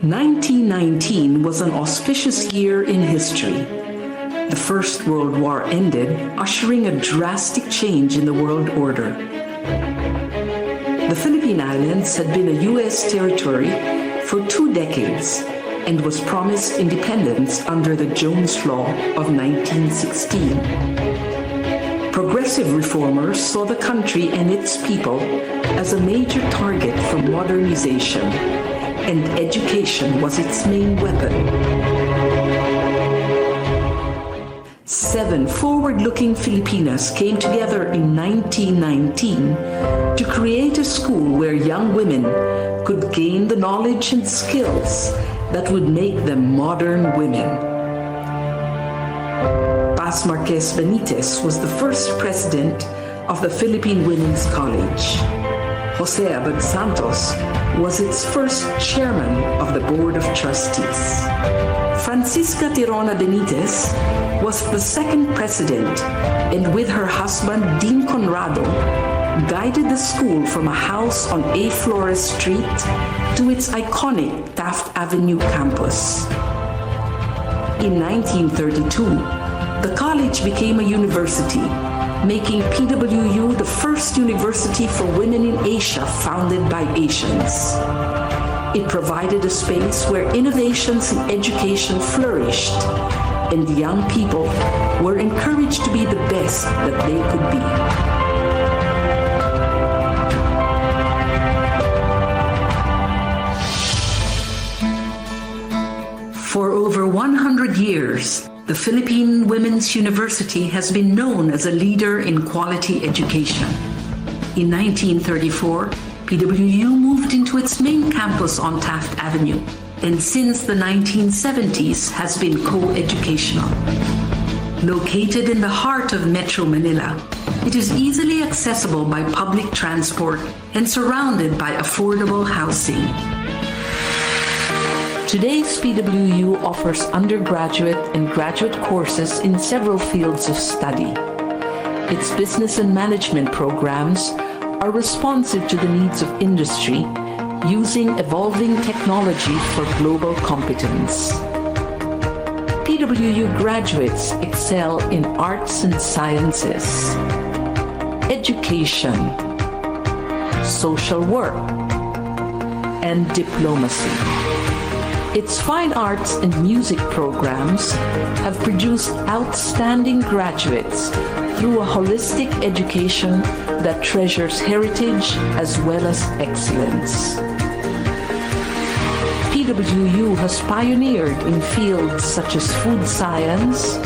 1919 was an auspicious year in history. The First World War ended, ushering a drastic change in the world order. The Philippine Islands had been a U.S. territory for 2 decades and was promised independence under the Jones Law of 1916. Progressive reformers saw the country and its people as a major target for modernization, and education was its main weapon. 7 forward-looking Filipinas came together in 1919 to create a school where young women could gain the knowledge and skills that would make them modern women. Paz Marquez Benitez was the first president of the Philippine Women's College. Jose Abad Santos was its first chairman of the Board of Trustees. Francisca Tirona Benitez was the second president, and with her husband Dean Conrado, guided the school from a house on A. Flores Street to its iconic Taft Avenue campus. In 1932, the college became a university, making PWU the first university for women in Asia founded by Asians. It provided a space where innovations in education flourished, and young people were encouraged to be the best that they could be. For over 100 years, the Philippine Women's University has been known as a leader in quality education. In 1934, PWU moved into its main campus on Taft Avenue, and since the 1970s has been co-educational. Located in the heart of Metro Manila, it is easily accessible by public transport and surrounded by affordable housing. Today's PWU offers undergraduate and graduate courses in several fields of study. Its business and management programs are responsive to the needs of industry, using evolving technology for global competence. PWU graduates excel in arts and sciences, education, social work, and diplomacy. Its fine arts and music programs have produced outstanding graduates through a holistic education that treasures heritage as well as excellence. PWU has pioneered in fields such as food science,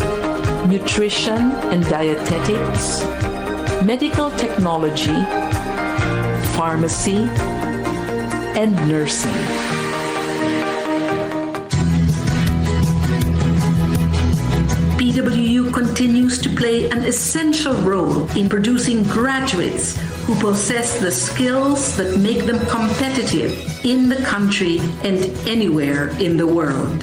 nutrition and dietetics, medical technology, pharmacy, and nursing. PWU continues to play an essential role in producing graduates who possess the skills that make them competitive in the country and anywhere in the world.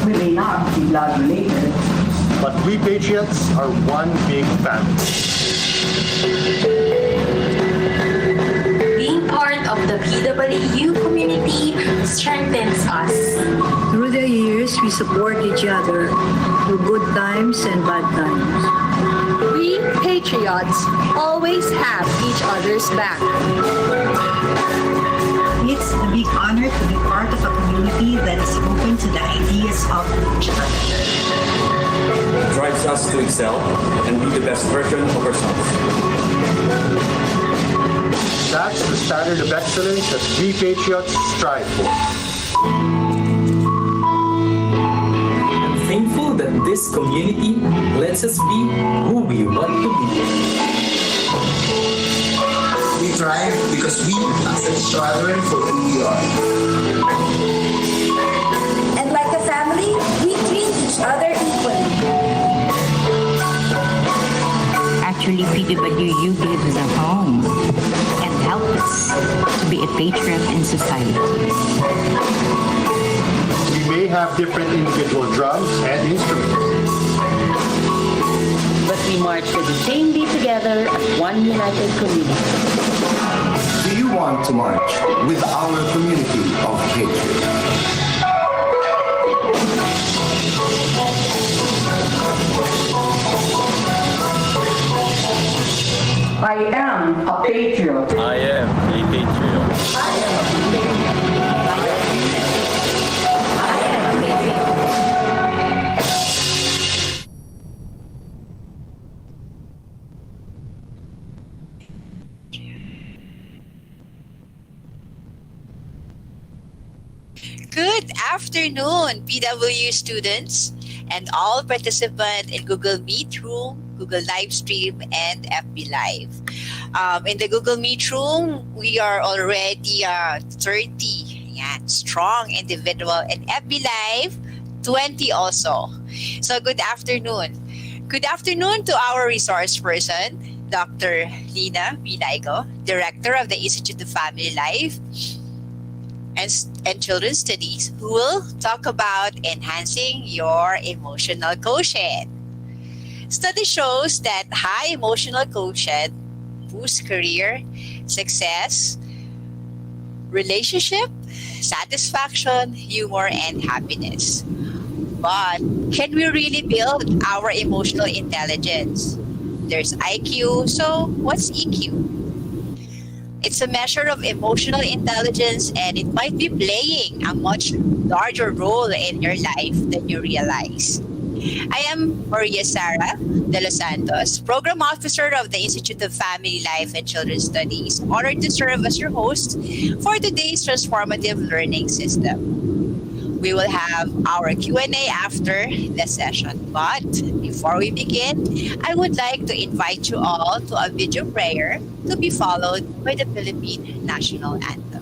We may not be blood related, but we Patriots are one big family. Being part of the PWU community strengthens us. Through the years, we support each other through good times and bad times. We Patriots always have each other's back. It's a big honor to be part of a community that is open to the ideas of each other. Drives us to excel and be the best version of ourselves. That's the standard of excellence that we Patriots strive for. I'm thankful that this community lets us be who we want to be. We thrive because we accept each other for who we are. And like a family, we treat each other equally. Actually, PWU gave us a home and helped us to be a patriot in society. We may have different individual drums and instruments, but we march to the same beat together as one united community. Do you want to march with our community of patriots? I am a patriot. I am a patriot. Good afternoon, PW students and all participants in Google Meet Room, Google Livestream, and FB Live. In the Google Meet Room, we are already 30 strong individual, and FB Live, 20 also. So good afternoon. Good afternoon to our resource person, Dr. Lina Vilaigo, Director of the Institute of Family Life and Children's Studies, who will talk about enhancing your emotional quotient. Study shows that high emotional quotient boosts career, success, relationship, satisfaction, humor, and happiness. But can we really build our emotional intelligence? There's IQ, so what's EQ? It's a measure of emotional intelligence, and it might be playing a much larger role in your life than you realize. I am Maria Sara de los Santos, Program Officer of the Institute of Family Life and Children's Studies, honored to serve as your host for today's transformative learning system. We will have our Q&A after the session. But before we begin, I would like to invite you all to a video prayer to be followed by the Philippine National Anthem.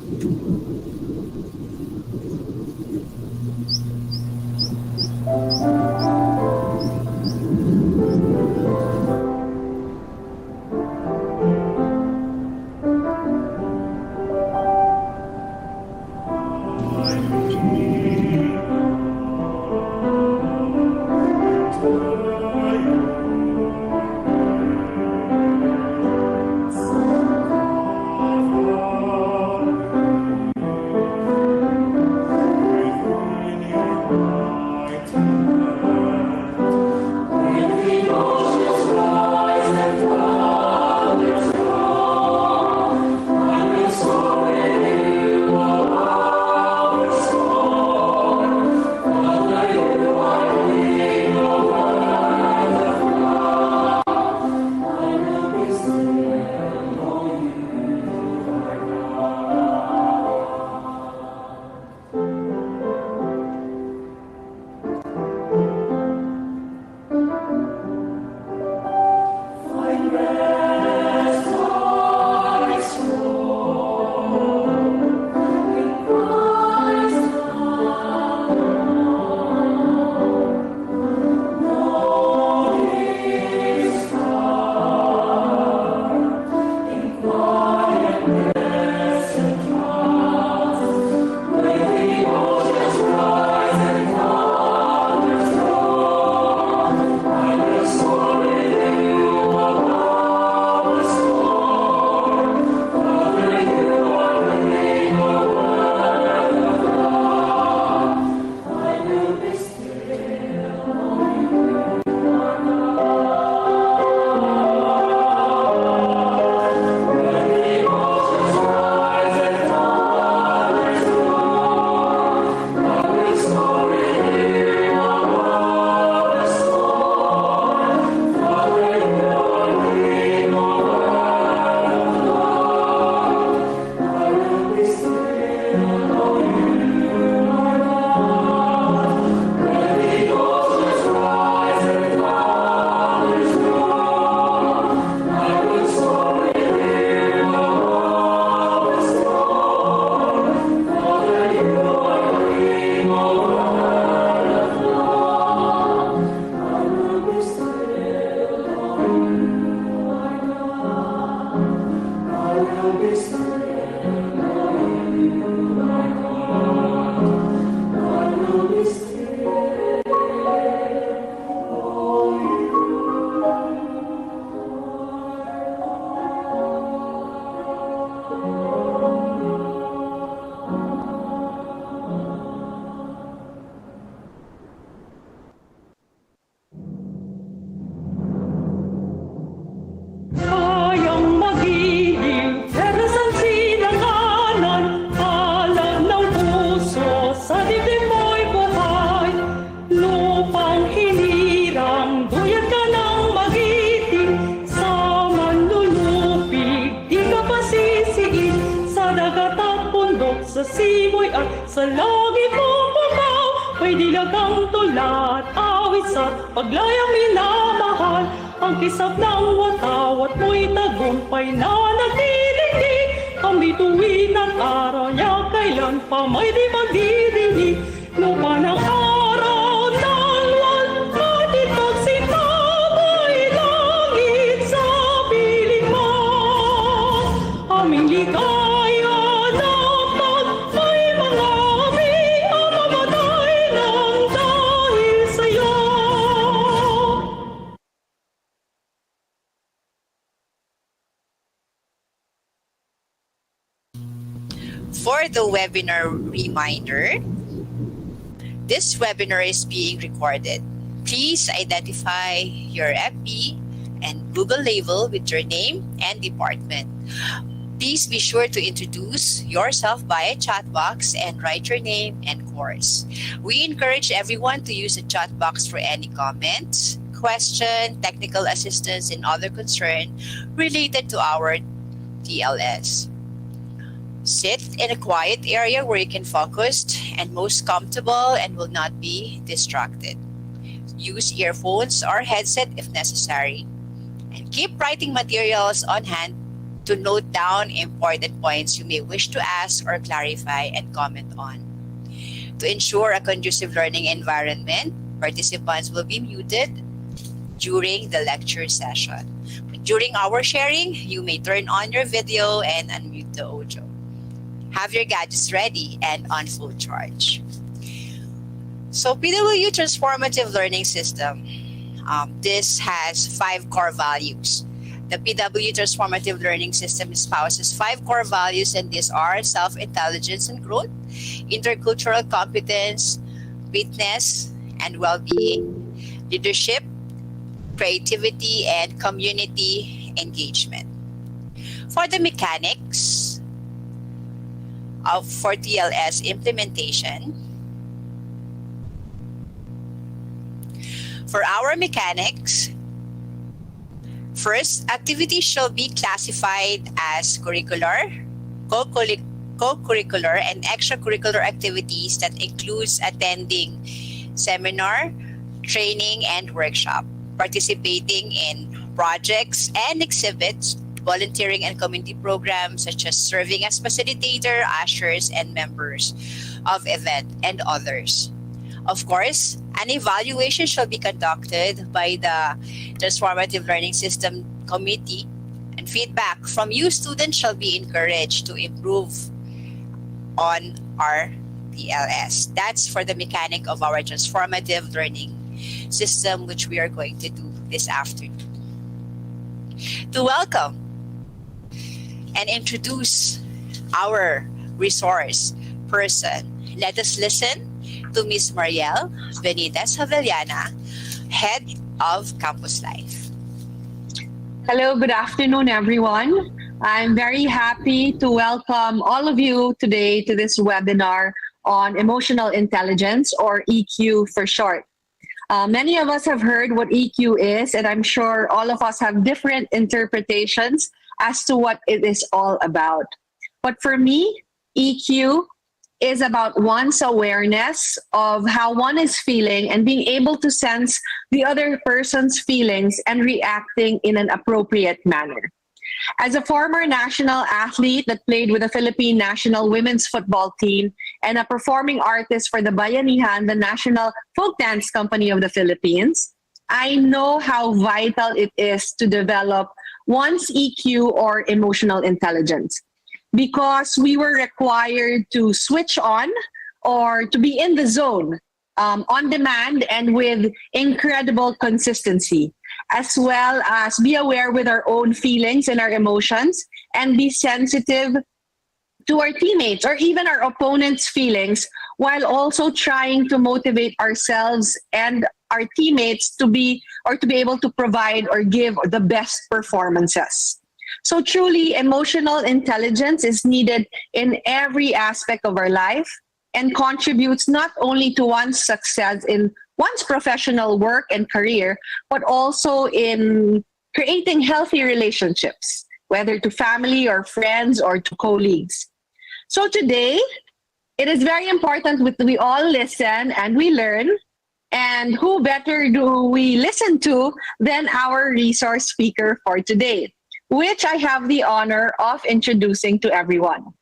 sa simoy at sa langit mong pumaw. May dilagang tulat, awit sa paglayang minamahal. Ang kisap ng watawat mo'y tagumpay na nagtiliglig. Ang bituin at araw niya kailan pa may di magdidinig. Lupa ng araw ng at ipagsikabay langit sa piling mo. Aming ligaya na pag may mga aming ang mamatay ng dahil sa'yo. For the webinar reminder, this webinar is being recorded. Please identify your FB and Google label with your name and department. Please be sure to introduce yourself via chat box and write your name and course. We encourage everyone to use the chat box for any comments, question, technical assistance, and other concern related to our TLS. Sit in a quiet area where you can focus and most comfortable and will not be distracted. Use earphones or headset if necessary. And keep writing materials on hand to note down important points you may wish to ask or clarify and comment on. To ensure a conducive learning environment, participants will be muted during the lecture session. During our sharing, you may turn on your video and unmute the audio. Have your gadgets ready and on full charge. So PW Transformative Learning System, this has 5 core values. The PW Transformative Learning System espouses 5 core values, and these are self-intelligence and growth, intercultural competence, fitness and well-being, leadership, creativity, and community engagement. For the mechanics for TLS implementation, for our mechanics, first, activities shall be classified as curricular, co-curricular, and extracurricular activities that includes attending seminar, training, and workshop, participating in projects and exhibits, volunteering and community programs such as serving as facilitator, ushers, and members of event, and others. Of course, an evaluation shall be conducted by the Transformative Learning System Committee, and feedback from you students shall be encouraged to improve on our TLS. That's for the mechanic of our Transformative Learning System, which we are going to do this afternoon. To welcome and introduce our resource person, let us listen to Ms. Mariel Benitez Havellana, Head of Campus Life. Hello, good afternoon, everyone. I'm very happy to welcome all of you today to this webinar on emotional intelligence, or EQ for short. Many of us have heard what EQ is, and I'm sure all of us have different interpretations as to what it is all about. But for me, EQ is about one's awareness of how one is feeling and being able to sense the other person's feelings and reacting in an appropriate manner. As a former national athlete that played with the Philippine national women's football team and a performing artist for the Bayanihan, the national folk dance company of the Philippines, I know how vital it is to develop one's EQ, or emotional intelligence, because we were required to switch on or to be in the zone on demand and with incredible consistency, as well as be aware with our own feelings and our emotions and be sensitive to our teammates or even our opponents' feelings, while also trying to motivate ourselves and our teammates to be able to provide or give the best performances. So truly, emotional intelligence is needed in every aspect of our life and contributes not only to one's success in one's professional work and career, but also in creating healthy relationships, whether to family or friends or to colleagues. So today, It is very important that we all listen and we learn. And who better do we listen to than our resource speaker for today, which I have the honor of introducing to everyone.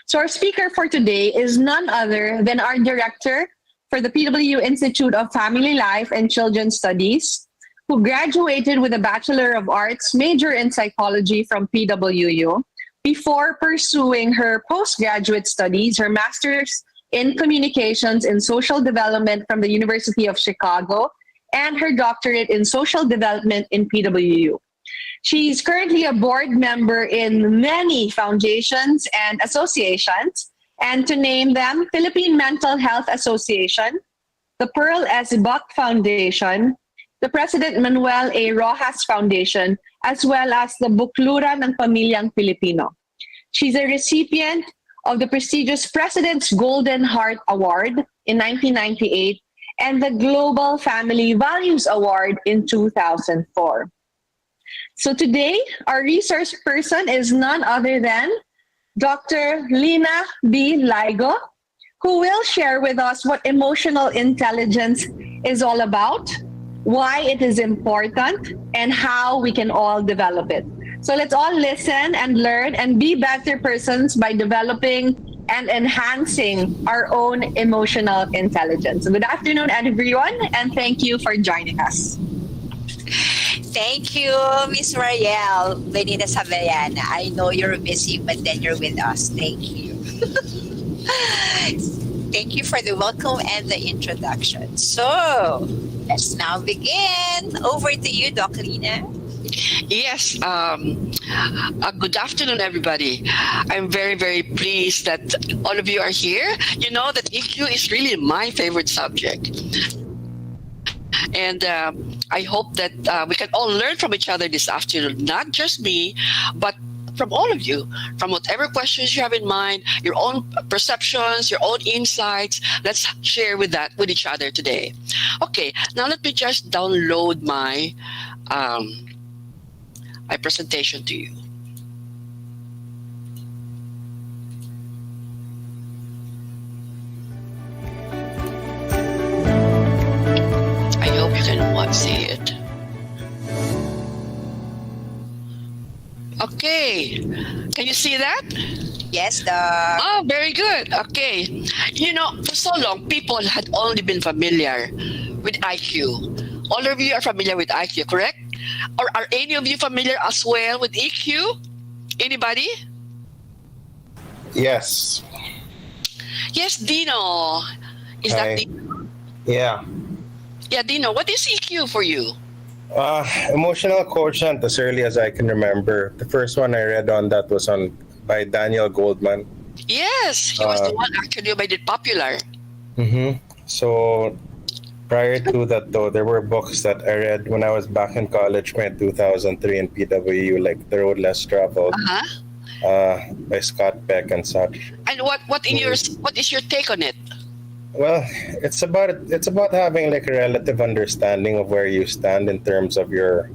So our speaker for today is none other than our director for the PWU Institute of Family Life and Children's Studies, who graduated with a Bachelor of Arts major in psychology from PWU before pursuing her postgraduate studies, her master's in communications and social development from the University of Chicago, and her doctorate in social development in PWU. She's currently a board member in many foundations and associations, and to name them, Philippine Mental Health Association, the Pearl S. Buck Foundation, the President Manuel A. Rojas Foundation, as well as the Buklura ng Pamilyang Pilipino. She's a recipient of the prestigious President's Golden Heart Award in 1998 and the Global Family Values Award in 2004. So today, our resource person is none other than Dr. Lina B. Ligo, who will share with us what emotional intelligence is all about, why it is important, and how we can all develop it. So let's all listen and learn and be better persons by developing and enhancing our own emotional intelligence. Good afternoon, everyone, and thank you for joining us. Thank you, Miss Marielle Benita Savellana. I know you're busy, but then you're with us. Thank you. Thank you for the welcome and the introduction. So, let's now begin. Over to you, Dr. Lina. Yes, good afternoon, everybody. I'm very, very pleased that all of you are here. You know that EQ is really my favorite subject. And I hope that we can all learn from each other this afternoon, not just me, but from all of you, from whatever questions you have in mind, your own perceptions, your own insights. Let's share with each other today. Okay, now let me just download my presentation to you. I hope you can see it. Okay, can you see that? Yes, Doc. Oh, very good. Okay. You know, for so long, people had only been familiar with IQ. All of you are familiar with IQ, correct? Or are any of you familiar as well with EQ? Anybody? Yes. Yes, Dino. Is that Dino? Yeah. Yeah, Dino, what is EQ for you? Emotional quotient, as early as I can remember. The first one I read on that was by Daniel Goldman. Yes, he was the one actually who made it popular. Mm-hmm. So prior to that, though, there were books that I read when I was back in college, in 2003 in PWU, like The Road Less Traveled, by Scott Peck and such. And what is your take on it? Well, it's about having like a relative understanding of where you stand in terms of your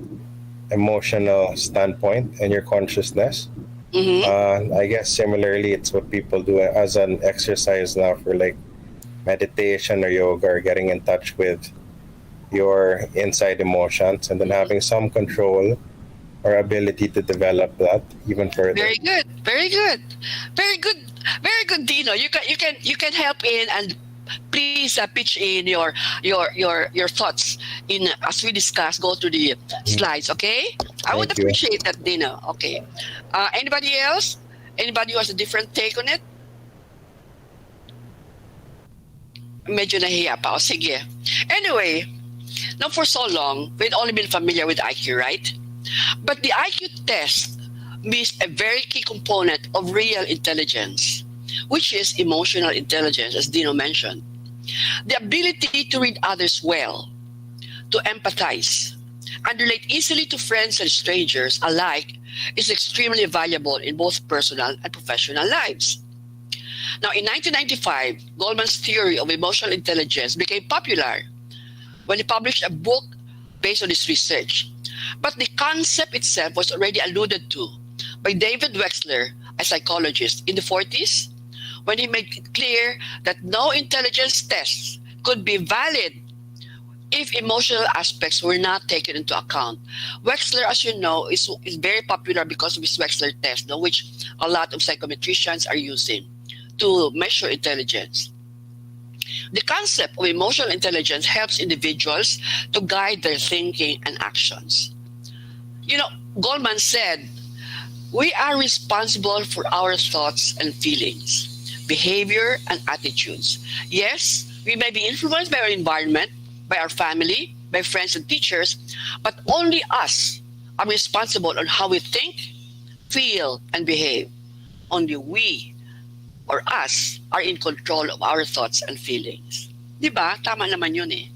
emotional standpoint and your consciousness. Mm-hmm. I guess similarly, it's what people do as an exercise now for like meditation or yoga, or getting in touch with your inside emotions and then having some control or ability to develop that even further. Very good, very good, very good, very good, Dino. You can help in and please pitch in your thoughts in as we discuss. Go to the slides, okay? I would appreciate that, Dino. Okay. Anybody else? Anybody who has a different take on it? Medyo nahiya pa. O, sige. Anyway, now for so long, we've only been familiar with IQ, right? But the IQ test missed a very key component of real intelligence, which is emotional intelligence, as Dino mentioned. The ability to read others well, to empathize, and relate easily to friends and strangers alike is extremely valuable in both personal and professional lives. Now, in 1995, Goldman's theory of emotional intelligence became popular when he published a book based on his research. But the concept itself was already alluded to by David Wexler, a psychologist, in the 40s, when he made it clear that no intelligence tests could be valid if emotional aspects were not taken into account. Wechsler, as you know, is very popular because of his Wechsler test, which a lot of psychometricians are using to measure intelligence. The concept of emotional intelligence helps individuals to guide their thinking and actions. Goldman said, we are responsible for our thoughts and feelings, behavior and attitudes. Yes, we may be influenced by our environment, by our family, by friends and teachers, but only us are responsible on how we think, feel, and behave. Only we or us are in control of our thoughts and feelings. Diba? Tama naman yun eh.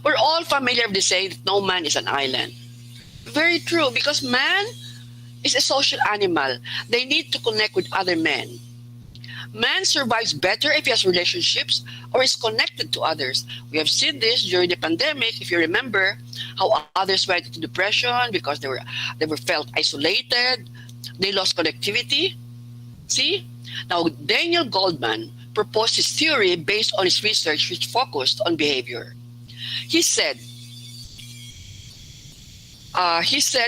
We're all familiar with the saying that no man is an island. Very true, because man is a social animal. They need to connect with other men. Man survives better if he has relationships or is connected to others. We have seen this during the pandemic, if you remember, how others went into depression because they were felt isolated. They lost connectivity. See? Now, Daniel Goldman proposed his theory based on his research which focused on behavior. He said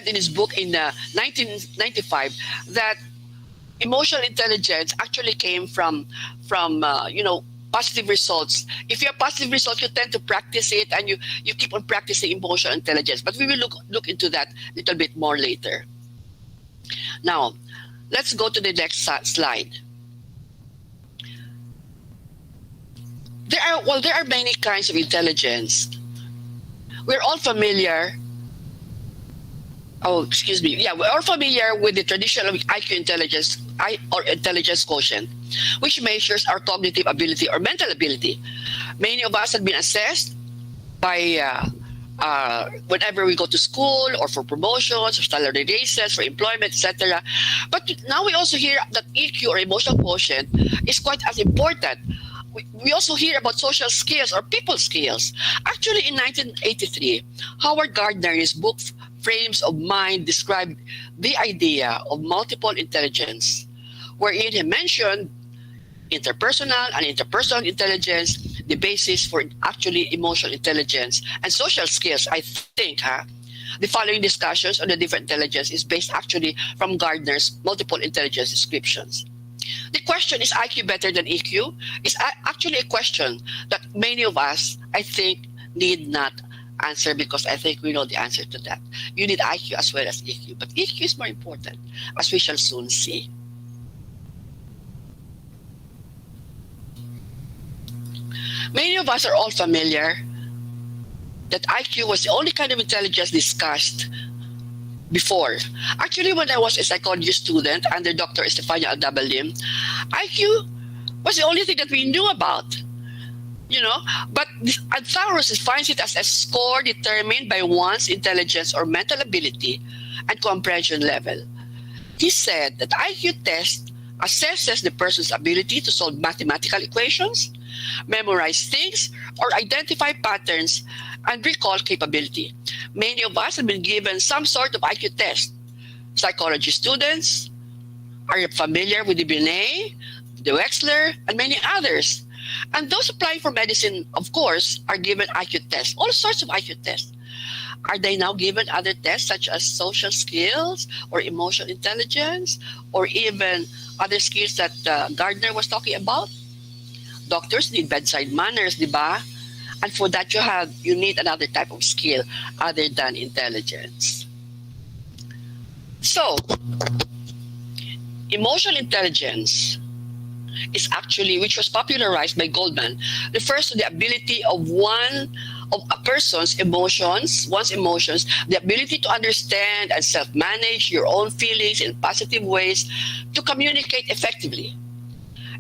in his book in 1995 that emotional intelligence actually came from positive results. If you have positive results, you tend to practice it and you keep on practicing emotional intelligence. But we will look into that a little bit more later. Now, let's go to the next slide. There are many kinds of intelligence. We're all familiar. We're all familiar with the traditional IQ intelligence or intelligence quotient, which measures our cognitive ability or mental ability. Many of us have been assessed by whenever we go to school or for promotions or salary raises, for employment, etc. But now we also hear that EQ or emotional quotient is quite as important. We also hear about social skills or people skills. Actually, in 1983, Howard Gardner, in his book Frames of Mind, described the idea of multiple intelligence, wherein he mentioned interpersonal and interpersonal intelligence, the basis for actually emotional intelligence and social skills. I think the following discussions on the different intelligence is based actually from Gardner's multiple intelligence descriptions. The question, is IQ better than EQ? Is actually a question that many of us, I think, need not answer, because I think we know the answer to that. You need IQ as well as EQ, but EQ is more important, as we shall soon see. Many of us are all familiar that IQ was the only kind of intelligence discussed before. Actually, when I was a psychology student under Dr. Estefania Aldabalim, IQ was the only thing that we knew about. But Anthauros defines it as a score determined by one's intelligence or mental ability and comprehension level. He said that IQ test assesses the person's ability to solve mathematical equations, memorize things, or identify patterns and recall capability. Many of us have been given some sort of IQ test. Psychology students are familiar with the Binet, the Wechsler, and many others. And those applying for medicine, of course, are given IQ tests, all sorts of IQ tests. Are they now given other tests such as social skills or emotional intelligence or even other skills that Gardner was talking about? Doctors need bedside manners, di ba? And for that, you need another type of skill other than intelligence. So, emotional intelligence is actually, which was popularized by Goldman, refers to the ability of a person's emotions, the ability to understand and self-manage your own feelings in positive ways, to communicate effectively,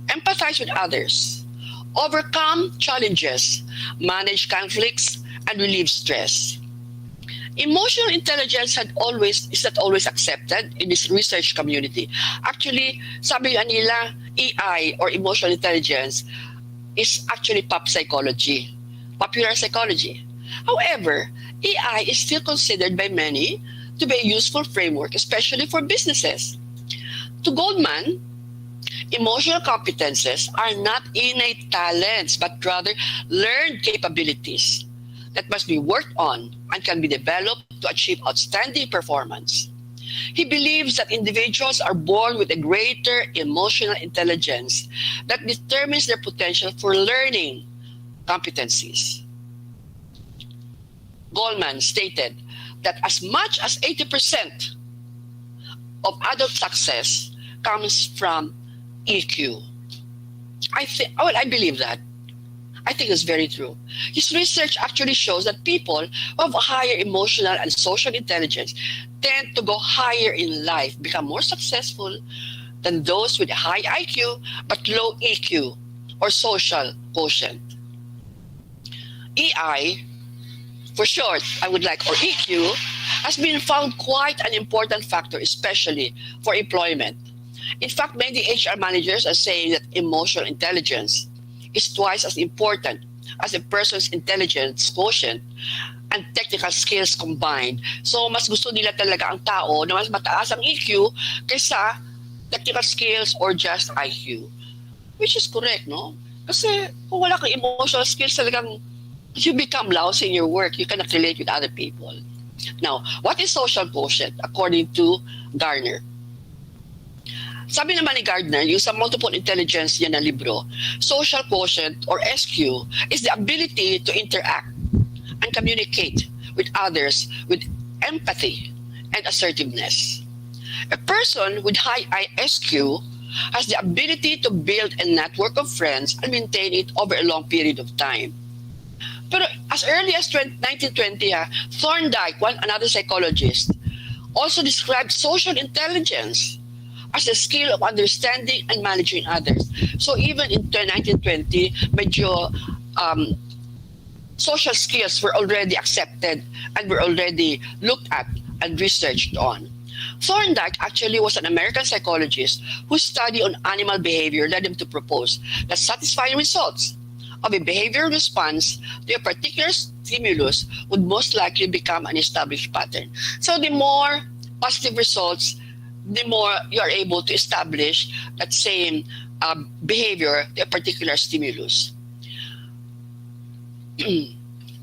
empathize with others, overcome challenges, manage conflicts, and relieve stress. Emotional intelligence is not always accepted in this research community. Actually, sabi nga nila, EI or emotional intelligence is actually popular psychology. However, EI is still considered by many to be a useful framework, especially for businesses. To Goldman, emotional competences are not innate talents, but rather learned capabilities that must be worked on and can be developed to achieve outstanding performance. He believes that individuals are born with a greater emotional intelligence that determines their potential for learning competencies. Goldman stated that as much as 80% of adult success comes from EQ. I believe that. I think it's very true. His research actually shows that people who have a higher emotional and social intelligence tend to go higher in life, become more successful than those with a high IQ but low EQ or social quotient. EI, for short, or EQ, has been found quite an important factor, especially for employment. In fact, many HR managers are saying that emotional intelligence is twice as important as a person's intelligence quotient and technical skills combined. So, mas gusto nila talaga ang tao na mas mataas ang EQ kaysa technical skills or just IQ. Which is correct, no? Kasi kung wala kang emotional skills, talagang you become lousy in your work. You cannot relate with other people. Now, what is social quotient according to Garner? Sabi naman ni Gardner, yung sa multiple intelligence niya na libro, social quotient or SQ is the ability to interact and communicate with others with empathy and assertiveness. A person with high SQ has the ability to build a network of friends and maintain it over a long period of time. Pero as early as 1920, Thorndike, another psychologist, also described social intelligence as the skill of understanding and managing others. So even in 1920, medyo social skills were already accepted and were already looked at and researched on. Thorndike actually was an American psychologist whose study on animal behavior led him to propose that satisfying results of a behavioral response to a particular stimulus would most likely become an established pattern. So the more positive results, the more you are able to establish that same behavior to a particular stimulus.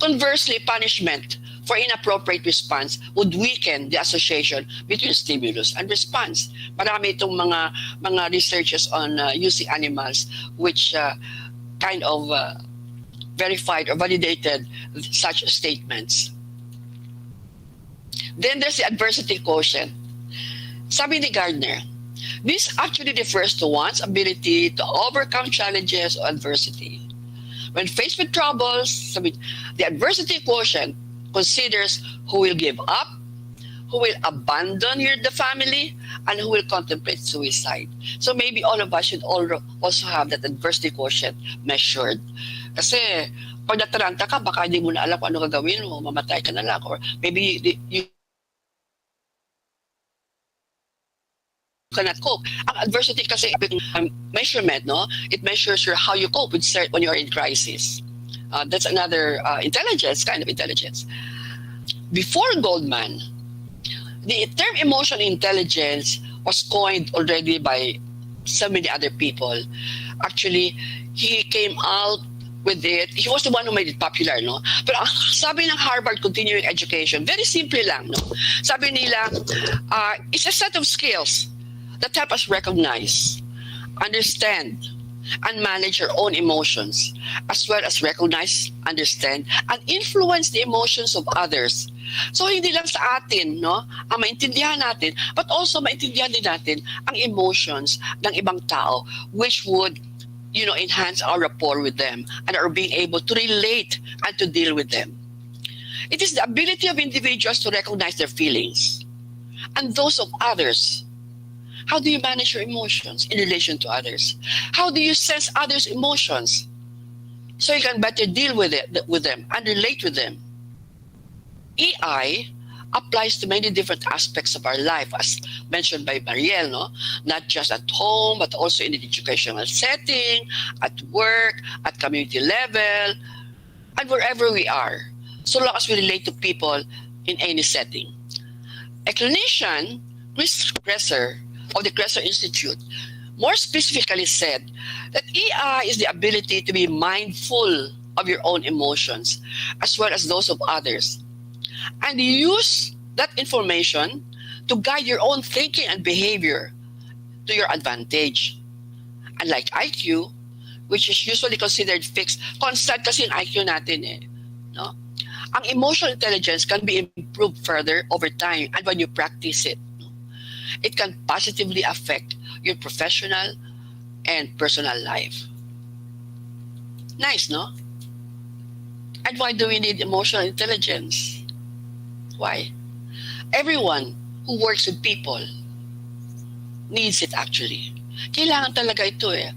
Conversely, punishment for inappropriate response would weaken the association between stimulus and response. Marami itong mga researches on using animals which kind of verified or validated such statements. Then there's the adversity quotient. Sabi ni Gardner, this actually refers to one's ability to overcome challenges or adversity. When faced with troubles, the adversity quotient considers who will give up, who will abandon the family, and who will contemplate suicide. So maybe all of us should also have that adversity quotient measured. Kasi pag nataranta ka, baka hindi mo na alam kung ano gagawin mo, mamatay ka na lang. Or maybe you cannot cope. Ang adversity kasi measurement, no? It measures how you cope when you're in crisis. That's another kind of intelligence. Before Goldman, the term emotional intelligence was coined already by so many other people. Actually, he came out with it. He was the one who made it popular, no? Pero sabi ng Harvard Continuing Education, very simple lang, no? Sabi nila, it's a set of skills that help us recognize, understand, and manage our own emotions, as well as recognize, understand, and influence the emotions of others. So hindi lang sa atin, no, ang maintindihan natin, but also maintindihan din natin ang emotions ng ibang tao, which would, enhance our rapport with them and our being able to relate and to deal with them. It is the ability of individuals to recognize their feelings and those of others. How do you manage your emotions in relation to others? How do you sense others' emotions so you can better deal with them and relate with them? EI applies to many different aspects of our life, as mentioned by Marielle, no? Not just at home, but also in the educational setting, at work, at community level, and wherever we are, so long as we relate to people in any setting. A clinician, Chris Kresser, of the Kresser Institute, more specifically said that EI is the ability to be mindful of your own emotions as well as those of others, and use that information to guide your own thinking and behavior to your advantage. Unlike IQ, which is usually considered fixed, constant kasi yung IQ natin eh. No? Ang emotional intelligence can be improved further over time and when you practice it. It can positively affect your professional and personal life. Nice, no? And why do we need emotional intelligence? Why? Everyone who works with people needs it actually. Kailangan talaga ito eh.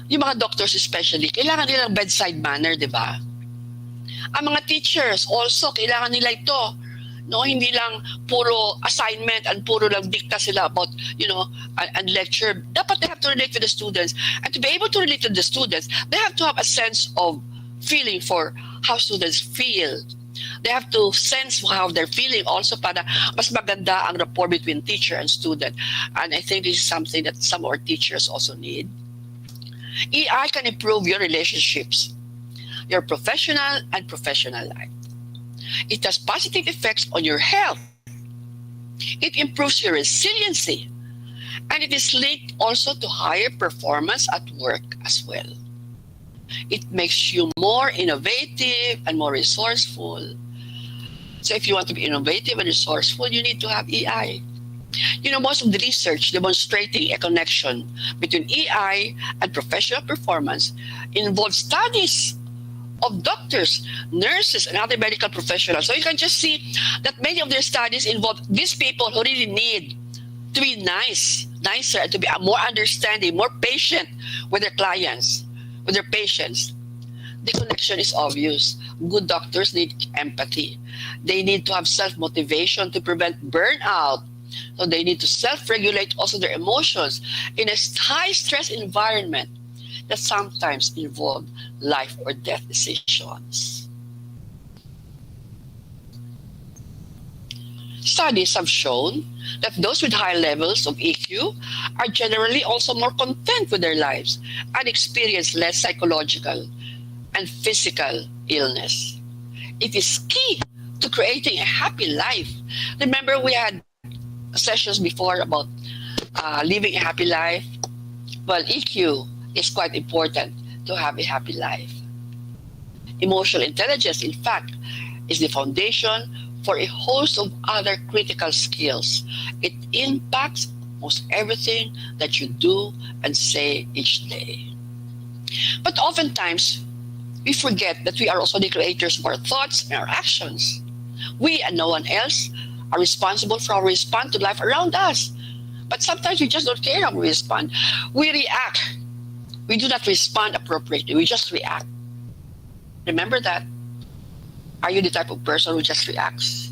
Yung mga doctors especially, kailangan nila ng bedside manner, di ba? Ang mga teachers also, kailangan nila ito. No, hindi lang puro assignment and puro lang dikta sila about, and lecture. Dapat they have to relate to the students. And to be able to relate to the students, they have to have a sense of feeling for how students feel. They have to sense how they're feeling also para mas maganda ang rapport between teacher and student. And I think this is something that some of our teachers also need. EI can improve your relationships, your professional and professional life. It has positive effects on your health. It improves your resiliency. And it is linked also to higher performance at work as well. It makes you more innovative and more resourceful. So if you want to be innovative and resourceful, you need to have EI. Most of the research demonstrating a connection between EI and professional performance involves studies of doctors, nurses, and other medical professionals. So you can just see that many of their studies involve these people who really need to be nicer, and to be more understanding, more patient with their clients, with their patients. The connection is obvious. Good doctors need empathy. They need to have self-motivation to prevent burnout. So they need to self-regulate also their emotions in a high-stress environment that sometimes involve life or death decisions. Studies have shown that those with high levels of EQ are generally also more content with their lives and experience less psychological and physical illness. It is key to creating a happy life. Remember, we had sessions before about living a happy life. Well, EQ is quite important to have a happy life. Emotional intelligence, in fact, is the foundation for a host of other critical skills. It impacts most everything that you do and say each day. But oftentimes, we forget that we are also the creators of our thoughts and our actions. We and no one else are responsible for how we respond to life around us. But sometimes we just don't care how we respond. We react. We do not respond appropriately. We just react. Remember that. Are you the type of person who just reacts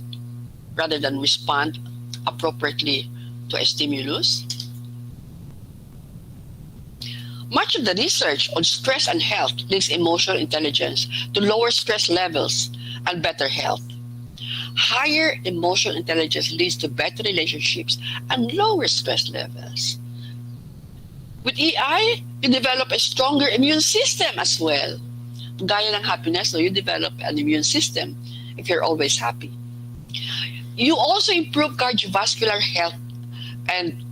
rather than respond appropriately to a stimulus? Much of the research on stress and health links emotional intelligence to lower stress levels and better health. Higher emotional intelligence leads to better relationships and lower stress levels. With EI, you develop a stronger immune system as well. Gaya ng happiness, you develop an immune system if you're always happy. You also improve cardiovascular health and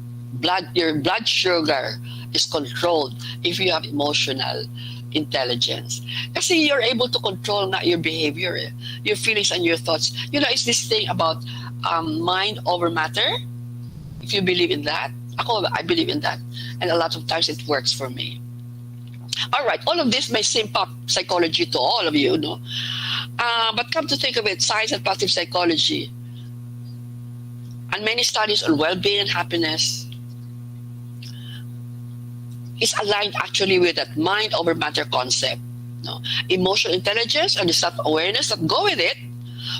your blood sugar is controlled if you have emotional intelligence. Kasi you're able to control na your behavior, your feelings and your thoughts. It's this thing about mind over matter. If you believe in that, I believe in that. And a lot of times it works for me. All right, all of this may seem pop psychology to all of you, no? But come to think of it, science and positive psychology and many studies on well-being and happiness is aligned actually with that mind over matter concept. No? Emotional intelligence and the self-awareness that go with it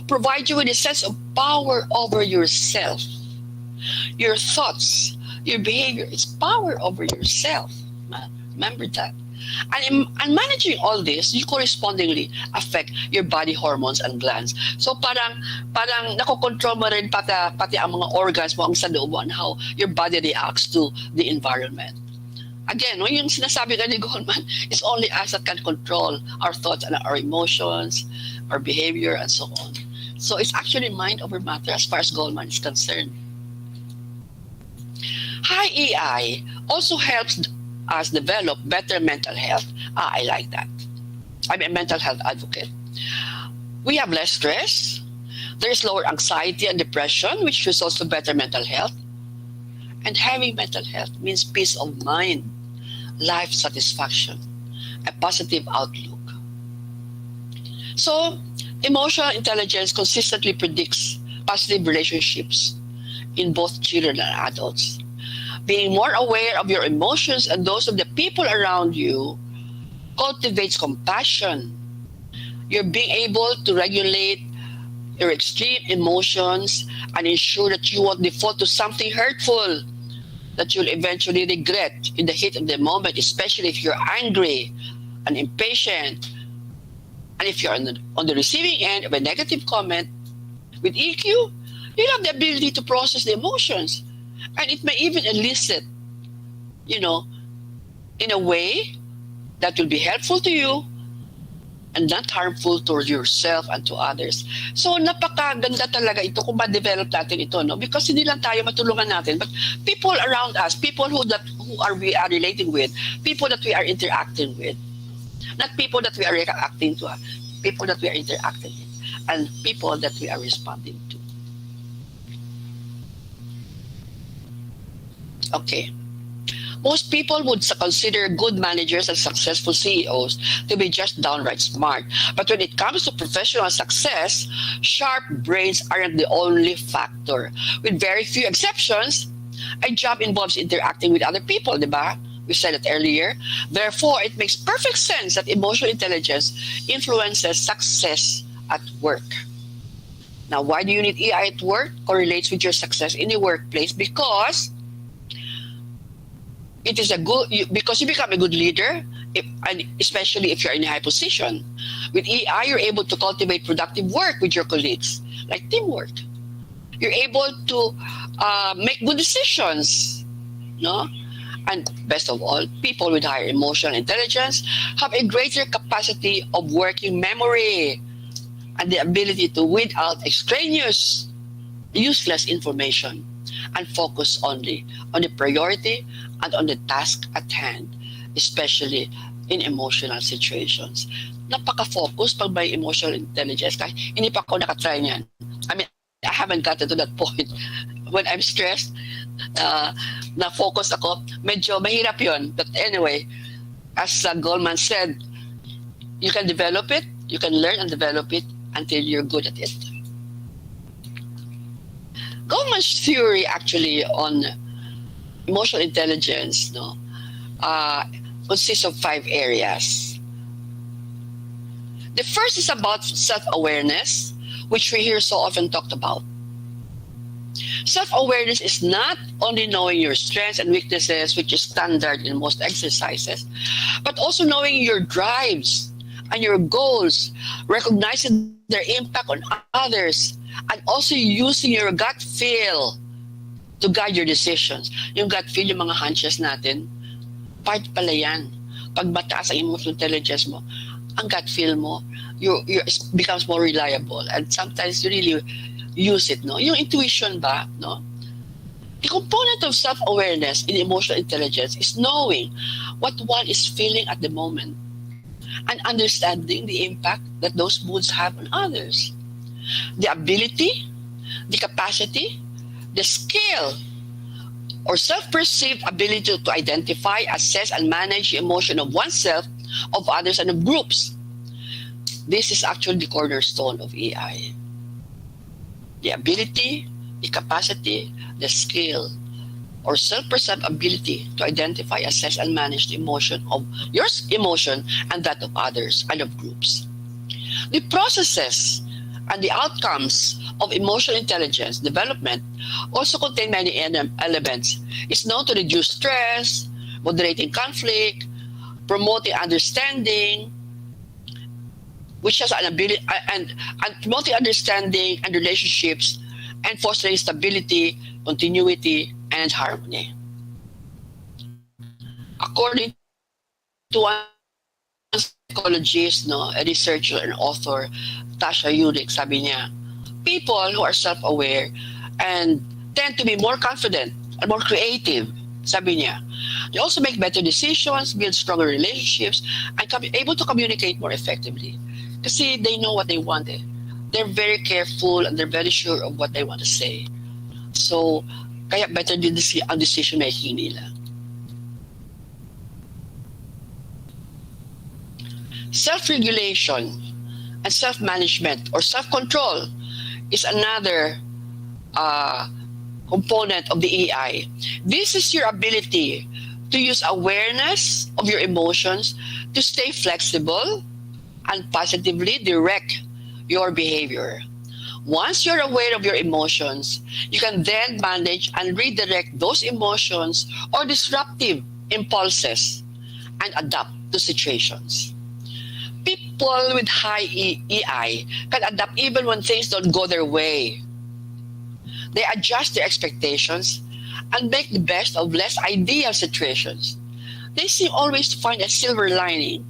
provide you with a sense of power over yourself. Your thoughts, your behavior, it's power over yourself. Remember that. And managing all this, you correspondingly affect your body hormones and glands. So parang nakokontrol mo rin pati ang mga organs mo, ang sa loob mo, and how your body reacts to the environment. Again, when yung sinasabi ka ni Goldman, it's only us that can control our thoughts and our emotions, our behavior, and so on. So it's actually mind over matter as far as Goldman is concerned. High EI also helps us develop better mental health. I like that. I'm a mental health advocate. We have less stress. There is lower anxiety and depression, which is also better mental health. And having mental health means peace of mind, life satisfaction, a positive outlook. So, emotional intelligence consistently predicts positive relationships in both children and adults. Being more aware of your emotions and those of the people around you cultivates compassion. You're being able to regulate your extreme emotions and ensure that you won't default to something hurtful that you'll eventually regret in the heat of the moment, especially if you're angry and impatient. And if you're on the receiving end of a negative comment, with EQ, you'll have the ability to process the emotions. And it may even elicit, in a way that will be helpful to you and not harmful towards yourself and to others. So napakaganda talaga ito kung ma-develop natin ito, no? Because hindi lang tayo matulungan natin, but people around us, people we are relating with, people that we are interacting with, not people that we are reacting to, people that we are interacting with, and people that we are responding to. Okay. Most people would consider good managers and successful CEOs to be just downright smart. But when it comes to professional success, sharp brains aren't the only factor. With very few exceptions, a job involves interacting with other people, diba? We said it earlier. Therefore, it makes perfect sense that emotional intelligence influences success at work. Now, why do you need EI at work? Correlates with your success in the workplace because it is because you become a good leader, and especially if you're in a high position. With EI, you're able to cultivate productive work with your colleagues, like teamwork. You're able to make good decisions, no? And best of all, people with higher emotional intelligence have a greater capacity of working memory and the ability to weed out extraneous, useless information and focus only on the priority and on the task at hand, especially in emotional situations. Napaka-focus pag may emotional intelligence. Kahit hindi pa ako nakatry niyan. I mean, I haven't gotten to that point. When I'm stressed, na-focus ako, medyo mahirap yun. But anyway, as Goldman said, you can develop it, you can learn and develop it until you're good at it. Goldman's theory actually on emotional intelligence consists of 5 areas. The first is about self-awareness, which we hear so often talked about. Self-awareness is not only knowing your strengths and weaknesses, which is standard in most exercises, but also knowing your drives and your goals, recognizing their impact on others, and also using your gut feel to guide your decisions. Yung gut feel, yung mga hunches natin, part pala yan. Pag mataas ang emotional intelligence mo, ang gut feel mo, it becomes more reliable. And sometimes you really use it, no? Yung intuition ba, no? The component of self-awareness in emotional intelligence is knowing what one is feeling at the moment and understanding the impact that those moods have on others. The ability, the capacity, the skill, or self-perceived ability to identify, assess, and manage the emotion of oneself, of others, and of groups. This is actually the cornerstone of EI. The ability, the capacity, the skill, or self-perceived ability to identify, assess, and manage the emotion of your emotion and that of others and of groups. The processes and the outcomes of emotional intelligence development also contain many elements. It's known to reduce stress, moderating conflict, promoting understanding, which has an ability, and promoting understanding and relationships, and fostering stability, continuity, and harmony. According to one psychologist, no, a researcher and author, Tasha Yurik, sabi niya, people who are self-aware and tend to be more confident and more creative, sabi niya. They also make better decisions, build stronger relationships, and able to communicate more effectively. Kasi they know what they want. They're very careful and they're very sure of what they want to say. So, kaya better din ang decision making nila. Self-regulation and self-management or self-control is another component of the EI. This is your ability to use awareness of your emotions to stay flexible and positively direct your behavior. Once you're aware of your emotions, you can then manage and redirect those emotions or disruptive impulses and adapt to situations. People with high EI can adapt even when things don't go their way. They adjust their expectations and make the best of less ideal situations. They seem always to find a silver lining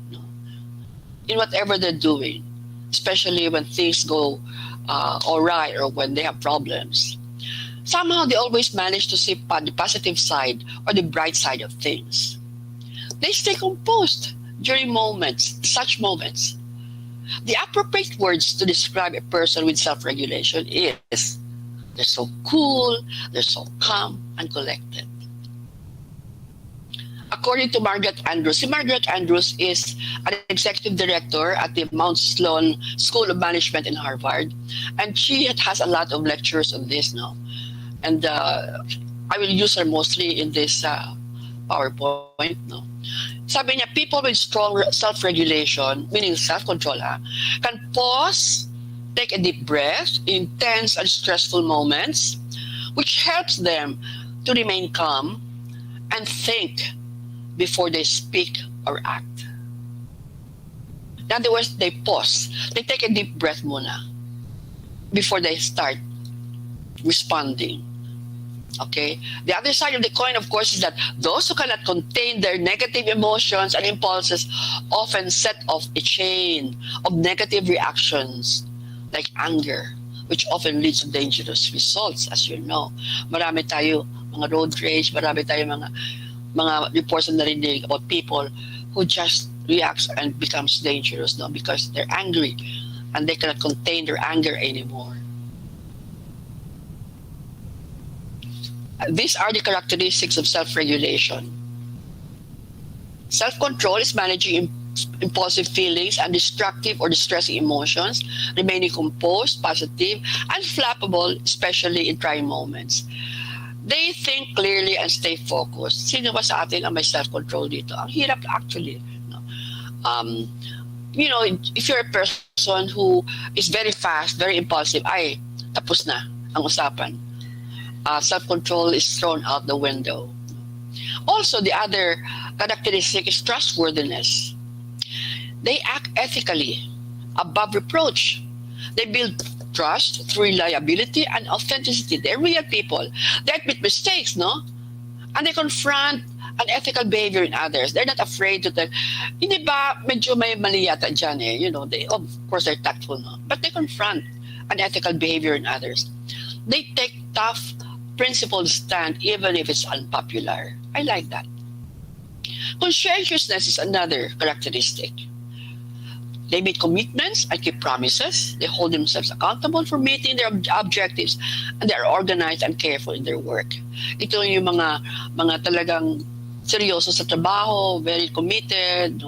in whatever they're doing, especially when things go all right or when they have problems. Somehow they always manage to see the positive side or the bright side of things. They stay composed during such moments. The appropriate words to describe a person with self-regulation is, they're so cool, they're so calm and collected. According to Margaret Andrews, Margaret Andrews is an executive director at the Mount Sloan School of Management in Harvard, and she has a lot of lectures on this now. And I will use her mostly in this PowerPoint. No? Sabi niya, people with strong self-regulation, meaning self-control, can pause, take a deep breath in tense and stressful moments, which helps them to remain calm and think before they speak or act. In other words, they pause. They take a deep breath muna before they start responding. Okay? The other side of the coin, of course, is that those who cannot contain their negative emotions and impulses often set off a chain of negative reactions like anger, which often leads to dangerous results, as you know. Marami tayo mga road rage, marami tayo mga reports na narinig about people who just reacts and becomes dangerous because they're angry and they cannot contain their anger anymore. These are the characteristics of self-regulation. Self-control is managing impulsive feelings and destructive or distressing emotions, remaining composed, positive, and flappable, especially in trying moments. They think clearly and stay focused. Sino ba sa atin ang may self-control dito? Ang hirap actually. If you're a person who is very fast, very impulsive, tapos na ang usapan. Self-control is thrown out the window. Also, the other characteristic is trustworthiness. They act ethically, above reproach. They build trust through reliability and authenticity. They're real people. They admit mistakes, and they confront unethical behavior in others. They're not afraid to tell, hindi ba medyo may mali yata dyan they, of course, they're tactful, but they confront unethical behavior in others. They take tough, principled stand even if it's unpopular. I like that. Conscientiousness is another characteristic. They make commitments and keep promises. They hold themselves accountable for meeting their objectives, and they are organized and careful in their work. Ito yung mga talagang seryoso sa trabaho, very committed,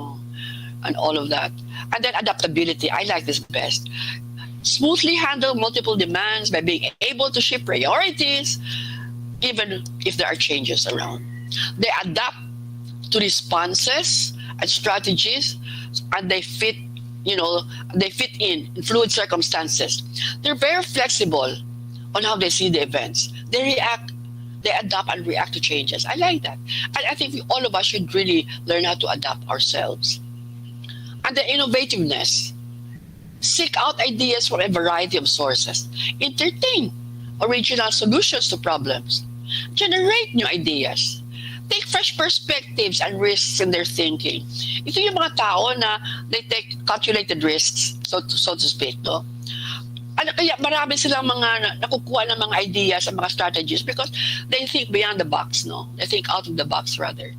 and all of that. And then adaptability. I like this best. Smoothly handle multiple demands by being able to shift priorities, even if there are changes around. They adapt to responses and strategies, and they fit in fluid circumstances. They're very flexible on how they see the events. They adapt and react to changes. I like that. And I think all of us should really learn how to adapt ourselves. And the innovativeness. Seek out ideas from a variety of sources. Entertain original solutions to problems. Generate new ideas. take fresh perspectives and risks in their thinking. Ito yung mga tao na they take calculated risks, so to speak, no? Kaya marami silang mga nakukuha ng mga ideas and mga strategies because they think beyond the box, no? They think out of the box, rather.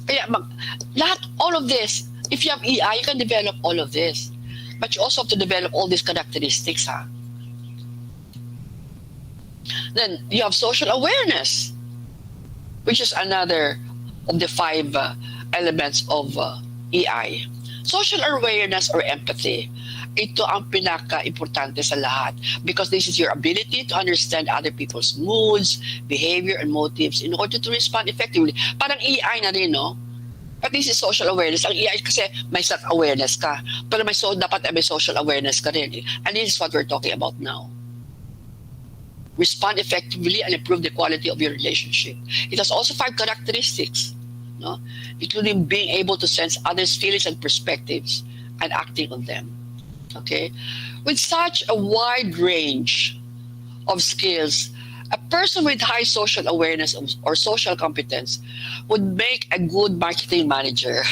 Kaya all of this, if you have EI, you can develop all of this. But you also have to develop all these characteristics, ha? Then you have social awareness, which is another of the 5 elements of EI. Social awareness or empathy, ito ang pinaka-importante sa lahat because this is your ability to understand other people's moods, behavior, and motives in order to respond effectively. Parang EI na rin, no? But this is social awareness. Ang EI kasi may self-awareness ka. Pero dapat may social awareness ka rin. And this is what we're talking about now. Respond effectively and improve the quality of your relationship. It has also 5 characteristics, no? Including being able to sense others' feelings and perspectives and acting on them. Okay? With such a wide range of skills, a person with high social awareness or social competence would make a good marketing manager.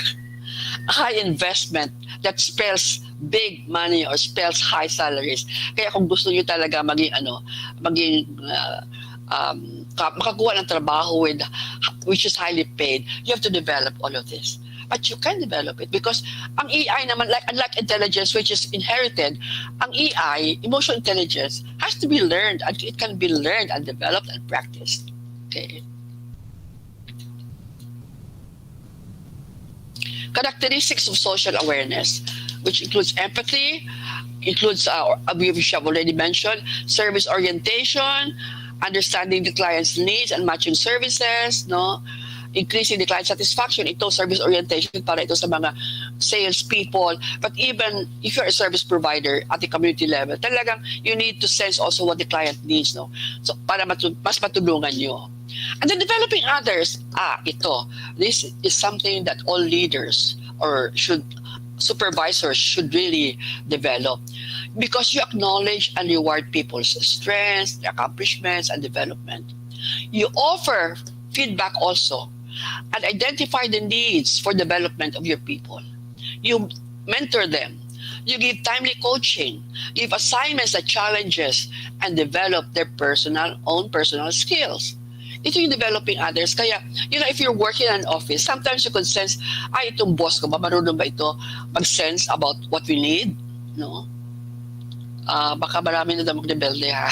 A high investment that spells big money or spells high salaries. Kaya kung gusto niyo talaga makakuha ng trabaho which is highly paid, you have to develop all of this. But you can develop it because ang EI naman, unlike intelligence which is inherited, ang EI, emotional intelligence, has to be learned and it can be learned and developed and practiced. Okay. Characteristics of social awareness, which includes empathy, includes, we have already mentioned, service orientation, understanding the client's needs and matching services, no? Increasing the client satisfaction. Ito, service orientation para ito sa mga sales people. But even if you're a service provider at the community level, talagang you need to sense also what the client needs, no? So, para mas matulungan nyo. And then developing others. Ito. This is something that all leaders or supervisors should really develop because you acknowledge and reward people's strengths, their accomplishments, and development. You offer feedback also and identify the needs for development of your people. You mentor them. You give timely coaching, give assignments that challenges, and develop their own personal skills. Ito yung developing others. Kaya, if you're working in an office, sometimes you can sense, itong boss ko ba, marunong ba ito mag-sense about what we need? No? Baka marami na mag-rebelde, ha?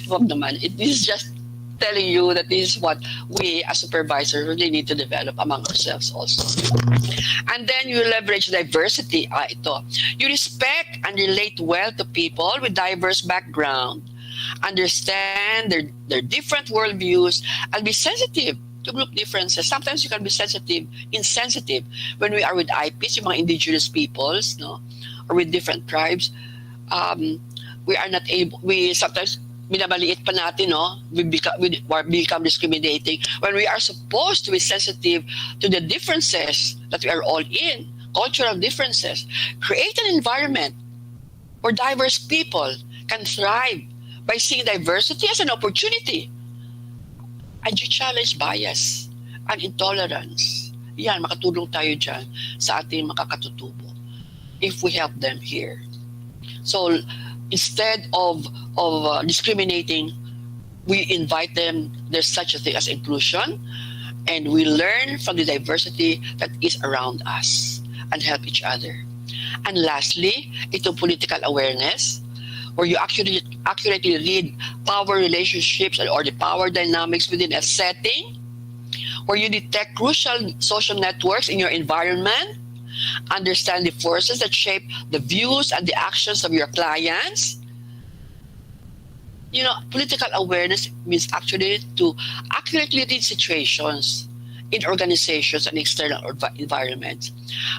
Huwag naman. This is just telling you that this is what we as supervisors really need to develop among ourselves also. And then you leverage diversity. Ito. You respect and relate well to people with diverse background. Understand their different worldviews and be sensitive to group differences. Sometimes you can be insensitive when we are with IPs, yung mga indigenous peoples, no, or with different tribes. We are not able. We sometimes minamaliit pa natin, no. We become discriminating when we are supposed to be sensitive to the differences that we are all in, cultural differences. Create an environment where diverse people can thrive by seeing diversity as an opportunity. And you challenge bias and intolerance. Yan, makatulong tayo dyan sa ating makakatutubo if we help them here. So instead of discriminating, we invite them. There's such a thing as inclusion, and we learn from the diversity that is around us and help each other. And lastly, itong political awareness, where you accurately read power relationships or the power dynamics within a setting, where you detect crucial social networks in your environment, understand the forces that shape the views and the actions of your clients. Political awareness means actually to accurately read situations in organizations and external environments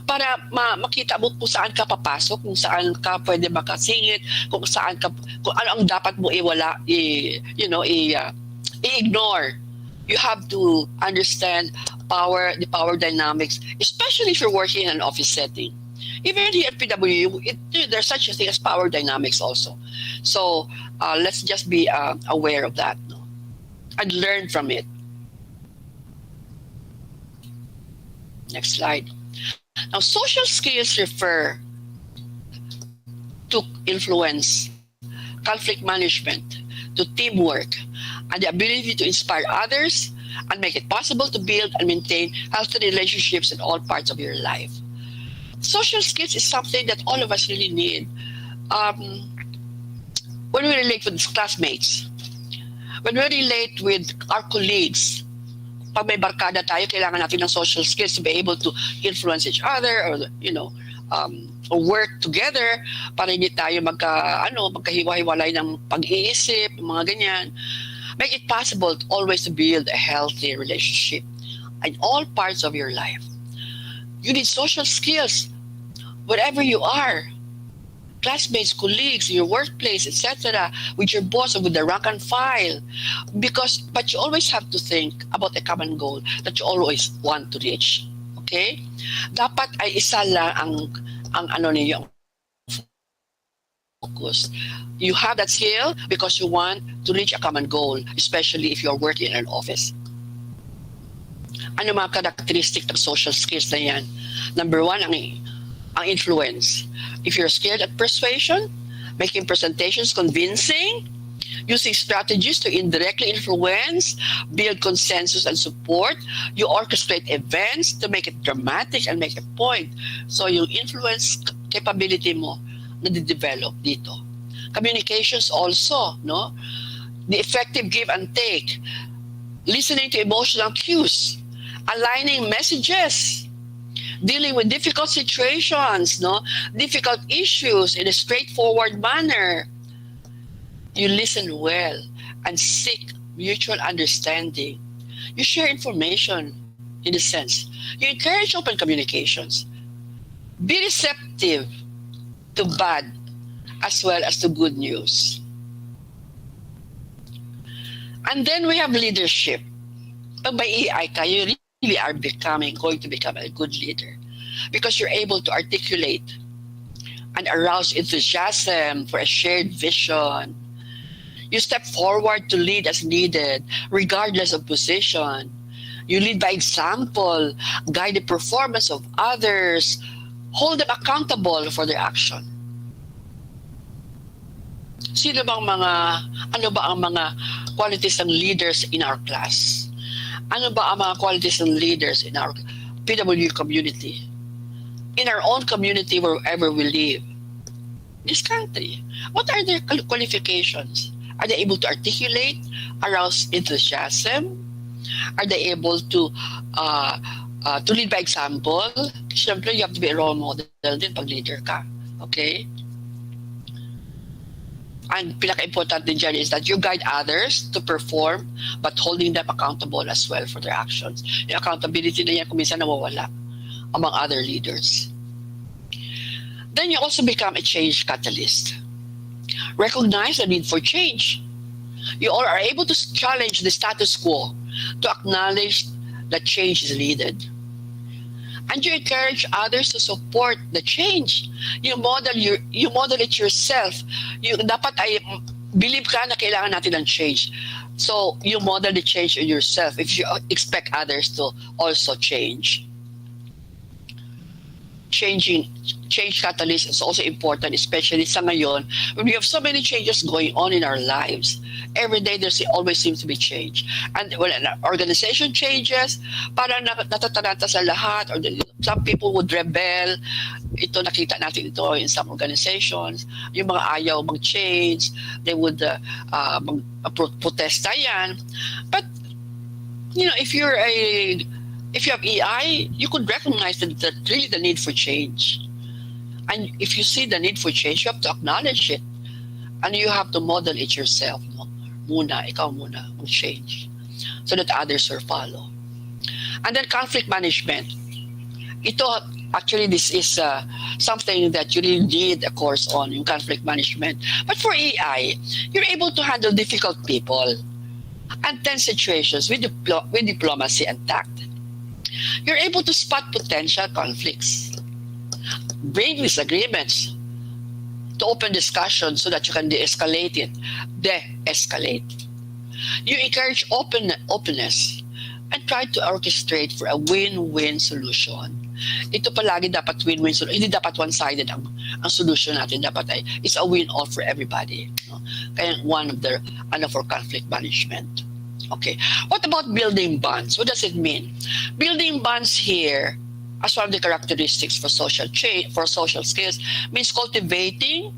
para makita mo kung saan ka papasok, kung saan ka pwede makasingit, kung ano ang dapat mo i-ignore. You have to understand the power dynamics, especially if you're working in an office setting. Even here at PWU, there's such a thing as power dynamics also. So let's just be aware of that, no? And learn from it. Next slide. Now, social skills refer to influence, conflict management, to teamwork, and the ability to inspire others and make it possible to build and maintain healthy relationships in all parts of your life. Social skills is something that all of us really need. When we relate with classmates, when we relate with our colleagues, pag may barkada tayo, kailangan natin ng social skills to be able to influence each other or, or work together para hindi tayo magkahiwa-hiwalay ng pag-iisip, mga ganyan. Make it possible to always build a healthy relationship in all parts of your life. You need social skills wherever you are. Classmates, colleagues, your workplace, etc., with your boss or with the rank and file. But you always have to think about a common goal that you always want to reach. Okay? Dapat ay isa lang ang ninyo focus. You have that skill because you want to reach a common goal, especially if you're working in an office. Ano mga characteristic ng social skills na yan? Number one, ang influence. If you're skilled at persuasion, making presentations convincing, using strategies to indirectly influence, build consensus and support, you orchestrate events to make it dramatic and make a point. So yung influence capability mo na-develop dito. Communications also, no? The effective give and take, listening to emotional cues, aligning messages, dealing with difficult situations, no? Difficult issues in a straightforward manner. You listen well and seek mutual understanding. You share information in a sense. You encourage open communications. Be receptive to bad as well as to good news. And then we have leadership. Pag may EI ka, you really are going to become a good leader because you're able to articulate and arouse enthusiasm for a shared vision. You step forward to lead as needed, regardless of position. You lead by example, guide the performance of others, hold them accountable for their action. Ano ba ang mga qualities ng leaders in our class? Ano ba ang mga qualities ng leaders in our PW community? In our own community, wherever we live. This country, what are their qualifications? Are they able to articulate, arouse enthusiasm? Are they able to lead by example? Siyempre, you have to be a role model din pag leader ka. Okay? And pinaka-important din dyan is that you guide others to perform but holding them accountable as well for their actions. Yung accountability na yan kung minsan nawawala among other leaders. Then you also become a change catalyst. Recognize the need for change. You all are able to challenge the status quo, to acknowledge that change is needed. And you encourage others to support the change. You model it yourself. Dapat ay believe ka na kailangan natin ng change. So you model the change in yourself if you expect others to also change. Change catalyst is also important, especially sa ngayon when we have so many changes going on in our lives. Every day there always seems to be change. And when an organization changes, parang natataranta sa lahat, or some people would rebel. Ito, nakita natin ito in some organizations. Yung mga ayaw mag-change, they would protesta yan. But, if you have EI, you could recognize that really the need for change. And if you see the need for change, you have to acknowledge it. And you have to model it yourself. No? Ikaw muna, mag-change. So that others will follow. And then conflict management. This is something that you really need a course on, yung conflict management. But for EI, you're able to handle difficult people and tense situations with diplomacy and tact. You're able to spot potential conflicts, bring disagreements to open discussion so that you can de-escalate it. You encourage openness and try to orchestrate for a win-win solution. Ito palagi dapat win-win solution. Hindi dapat one-sided ang solution natin. Dapat ay it's a win-all for everybody. No? Kaya one of the for conflict management. Okay. What about building bonds? What does it mean? Building bonds here, as one of the characteristics for social skills, means cultivating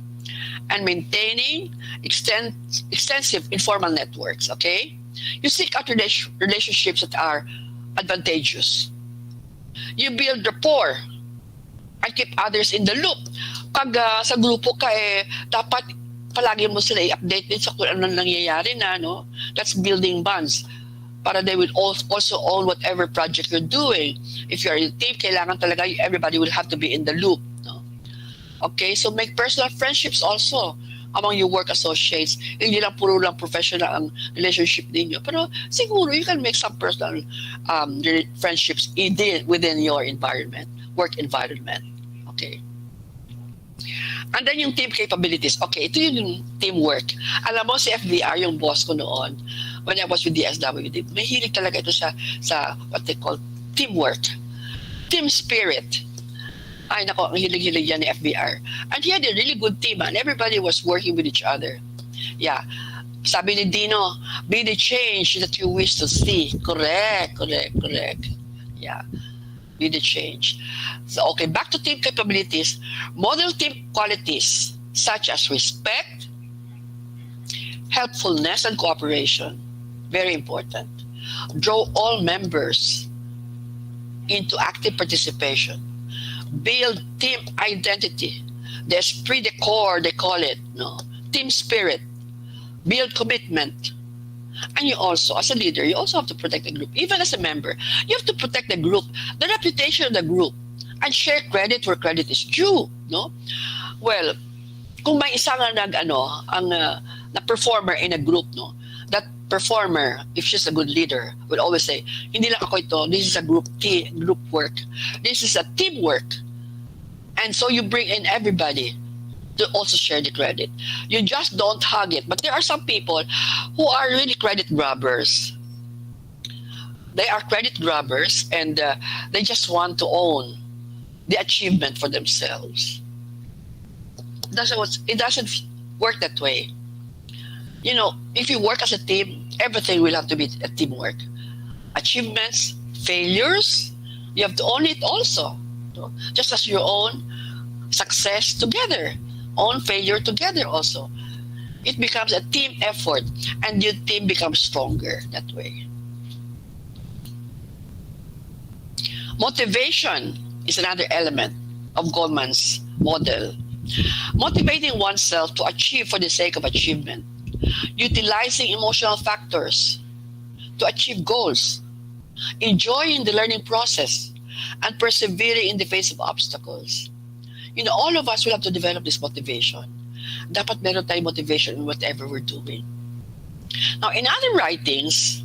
and maintaining extensive informal networks. Okay. You seek out relationships that are advantageous. You build rapport and keep others in the loop. Pag sa grupo ka, dapat palagi mo sila i-update din sa kung ano nangyayari na, no? That's building bonds. Para they will also own whatever project you're doing. If you're in a team, kailangan talaga everybody will have to be in the loop. No? Okay, so make personal friendships also among your work associates. Hindi lang puro lang professional ang relationship ninyo. Pero siguro you can make some personal friendships within your environment, work environment. Okay. And then yung team capabilities. Okay, ito yung teamwork. Alam mo, si FDR, yung boss ko noon, when I was with DSWD, may hilig talaga ito sa what they call teamwork. Team spirit. Ay, nako, ang hilig-hilig yan ni FBR. And he had a really good team, and everybody was working with each other. Yeah. Sabi ni Dino, be the change that you wish to see. Correct. Yeah. Be the change. So, okay, back to team capabilities. Model team qualities such as respect, helpfulness, and cooperation. Very important. Draw all members into active participation. Build team identity. The esprit de corps, they call it. No? Team spirit. Build commitment. And you also, as a leader, you also have to protect the group. Even as a member, you have to protect the group, the reputation of the group, and share credit where credit is due. No? Well, kung may isang na performer in a group, no, that performer, if she's a good leader, will always say, hindi lang ako ito, this is a group work. This is a teamwork. And so you bring in everybody to also share the credit. You just don't hug it. But there are some people who are really credit grabbers. They are credit grabbers, and they just want to own the achievement for themselves. It doesn't work that way. You know, if you work as a team, everything will have to be a teamwork. Achievements, failures, you have to own it also. Just as you own success together, own failure together also. It becomes a team effort, and your team becomes stronger that way. Motivation is another element of Goldman's model. Motivating oneself to achieve for the sake of achievement. Utilizing emotional factors to achieve goals. Enjoying the learning process and persevering in the face of obstacles. You know, all of us will have to develop this motivation. Dapat meron tayong motivation in whatever we're doing. Now, in other writings,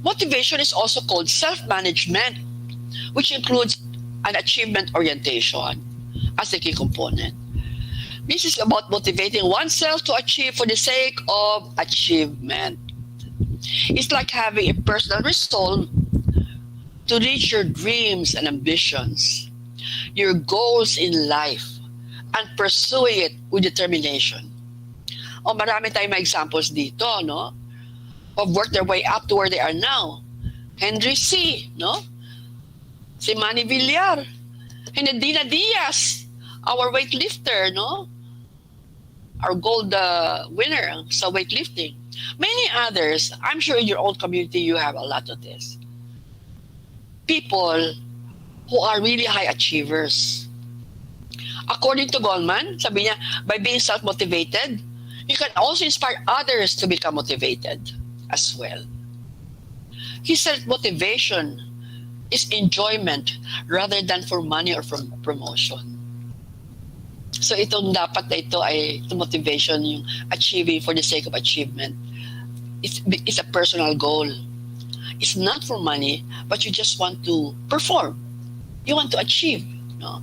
motivation is also called self-management, which includes an achievement orientation as a key component. This is about motivating oneself to achieve for the sake of achievement. It's like having a personal resolve to reach your dreams and ambitions, your goals in life, and pursuing it with determination. O marami tayong mga examples dito, no? Of worked their way up to where they are now. Henry C., no? Si Manny Villar. Dina Diaz, our weightlifter, no? Our gold winner sa weightlifting. Many others. I'm sure in your own community you have a lot of this. People who are really high achievers. According to Goldman, sabi niya, by being self-motivated, you can also inspire others to become motivated as well. His self-motivation is enjoyment rather than for money or from promotion. So itong dapat na ito ay motivation, yung achieving for the sake of achievement. It's a personal goal. It's not for money, but you just want to perform. You want to achieve. No?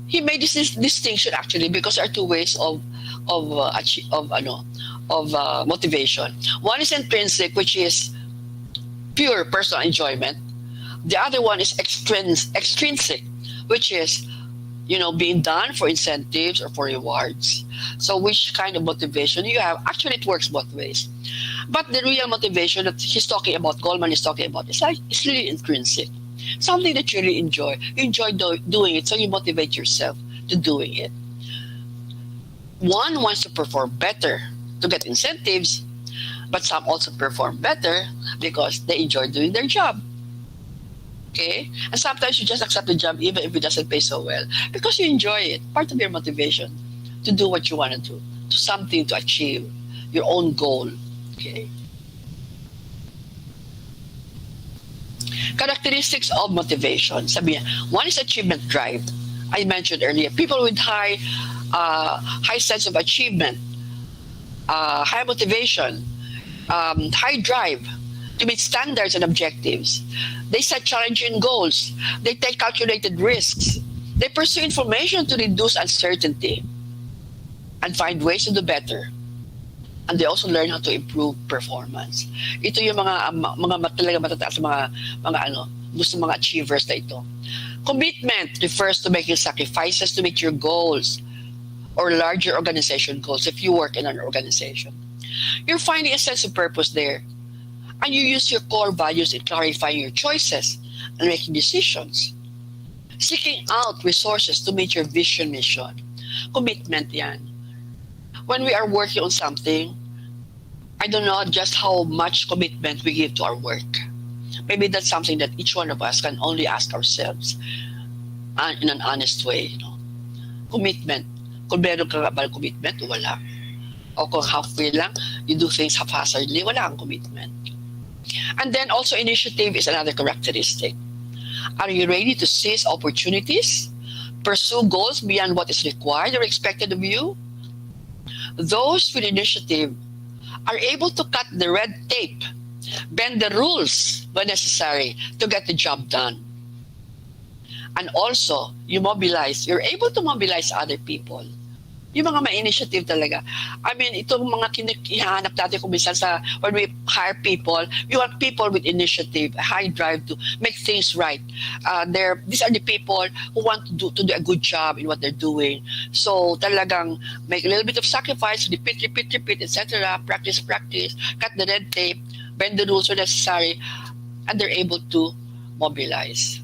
He made this distinction actually because there are two ways of motivation. One is intrinsic, which is pure personal enjoyment. The other one is extrinsic, which is, being done for incentives or for rewards. So which kind of motivation you have? Actually, it works both ways. But the real motivation that he's talking about, Goldman is talking about, is really intrinsic. Something that you really enjoy. You enjoy doing it, so you motivate yourself to doing it. One wants to perform better to get incentives, but some also perform better because they enjoy doing their job. Okay? And sometimes you just accept the job even if it doesn't pay so well because you enjoy it. Part of your motivation to do what you want to do, to something to achieve your own goal. Okay? Characteristics of motivation. One is achievement drive. I mentioned earlier, people with high sense of achievement, high motivation, high drive to meet standards and objectives. They set challenging goals. They take calculated risks. They pursue information to reduce uncertainty and find ways to do better. And they also learn how to improve performance. Ito yung mga talaga matataas mga achievers na ito. Commitment refers to making sacrifices to meet your goals or larger organization goals if you work in an organization. You're finding a sense of purpose there. And you use your core values in clarifying your choices and making decisions. Seeking out resources to meet your vision mission. Commitment yan. When we are working on something, I don't know just how much commitment we give to our work. Maybe that's something that each one of us can only ask ourselves in an honest way. Commitment. Kung meron ka ba commitment, wala. O kung halfway lang, you do things haphazardly, wala kang commitment. And then also initiative is another characteristic. Are you ready to seize opportunities? Pursue goals beyond what is required or expected of you? Those with initiative are able to cut the red tape, bend the rules when necessary to get the job done. And also, you're able to mobilize other people. Yung mga may initiative talaga. I mean, itong mga kinihanap natin kung minsan when we hire people, we want people with initiative, a high drive to make things right. These are the people who want to do a good job in what they're doing. So talagang make a little bit of sacrifice, repeat, etc. Practice, cut the red tape, bend the rules when necessary, and they're able to mobilize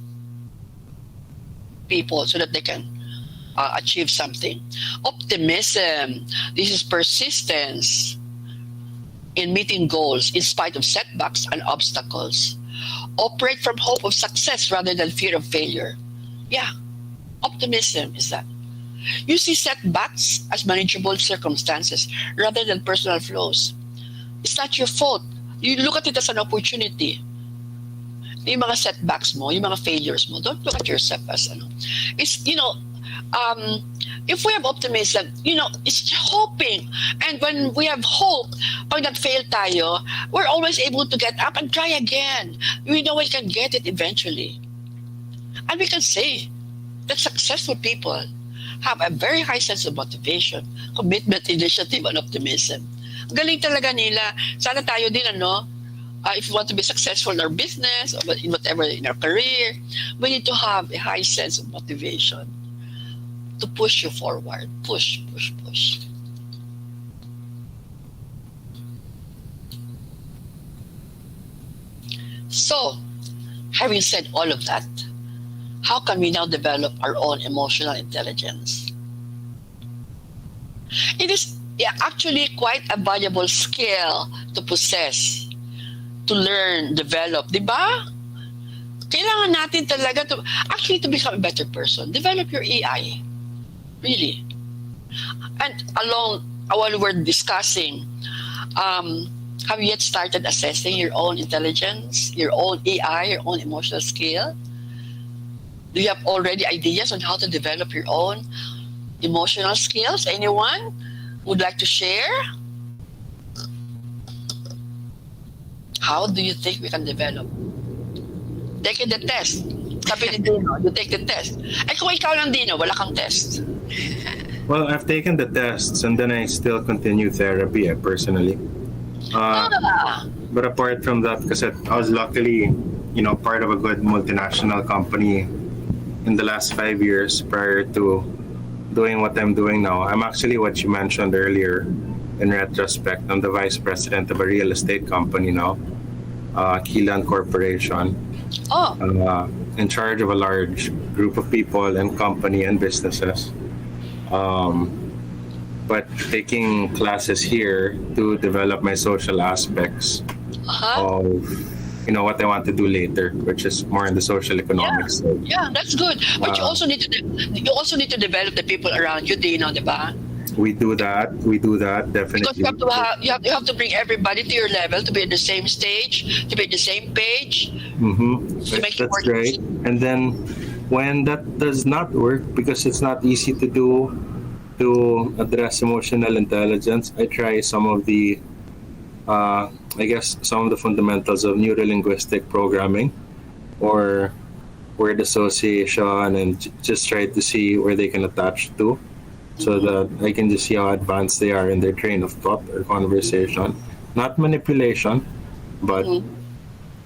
people so that they can achieve something. Optimism. This is persistence in meeting goals in spite of setbacks and obstacles. Operate from hope of success rather than fear of failure. Yeah, optimism is that. You see setbacks as manageable circumstances rather than personal flaws. It's not your fault. You look at it as an opportunity. Yung mga setbacks mo, yung mga failures mo, don't look at yourself as It's, if we have optimism, it's hoping. And when we have hope, pag nag-fail tayo, we're always able to get up and try again. We know we can get it eventually. And we can say that successful people have a very high sense of motivation, commitment, initiative, and optimism. Galing talaga nila. Sana tayo din, if you want to be successful in our business or in whatever in our career, we need to have a high sense of motivation to push you forward. Push. So, having said all of that, how can we now develop our own emotional intelligence? It is actually quite a valuable skill to possess, to learn, develop, di ba? Kailangan natin talaga to become a better person. Develop your AI. Really. And while we're discussing, have you yet started assessing your own intelligence, your own AI, your own emotional skill? Do you have already ideas on how to develop your own emotional skills? Anyone would like to share? How do you think we can develop? Taking the test. Sabi ni Dino, you take the test. Kung ikaw lang, Dino, wala kang test. Well, I've taken the tests and then I still continue therapy personally. But apart from that, kasi I was luckily, part of a good multinational company in the last 5 years prior to doing what I'm doing now. I'm actually what you mentioned earlier. In retrospect, I'm the vice president of a real estate company now, Keelan Corporation. Oh. In charge of a large group of people and company and businesses. But taking classes here to develop my social aspects of what I want to do later, which is more in the social economics. Yeah, that's good. But you also need to develop the people around you, Dino, diba? We do that definitely. Because you have to bring everybody to your level to be in the same stage, to be in the same page. To make it work. That's right. And then when that does not work, because it's not easy to address emotional intelligence, I try some of the some of the fundamentals of neurolinguistic programming or word association, and just try to see where they can attach to, so that I can just see how advanced they are in their train of thought or conversation. Not manipulation, but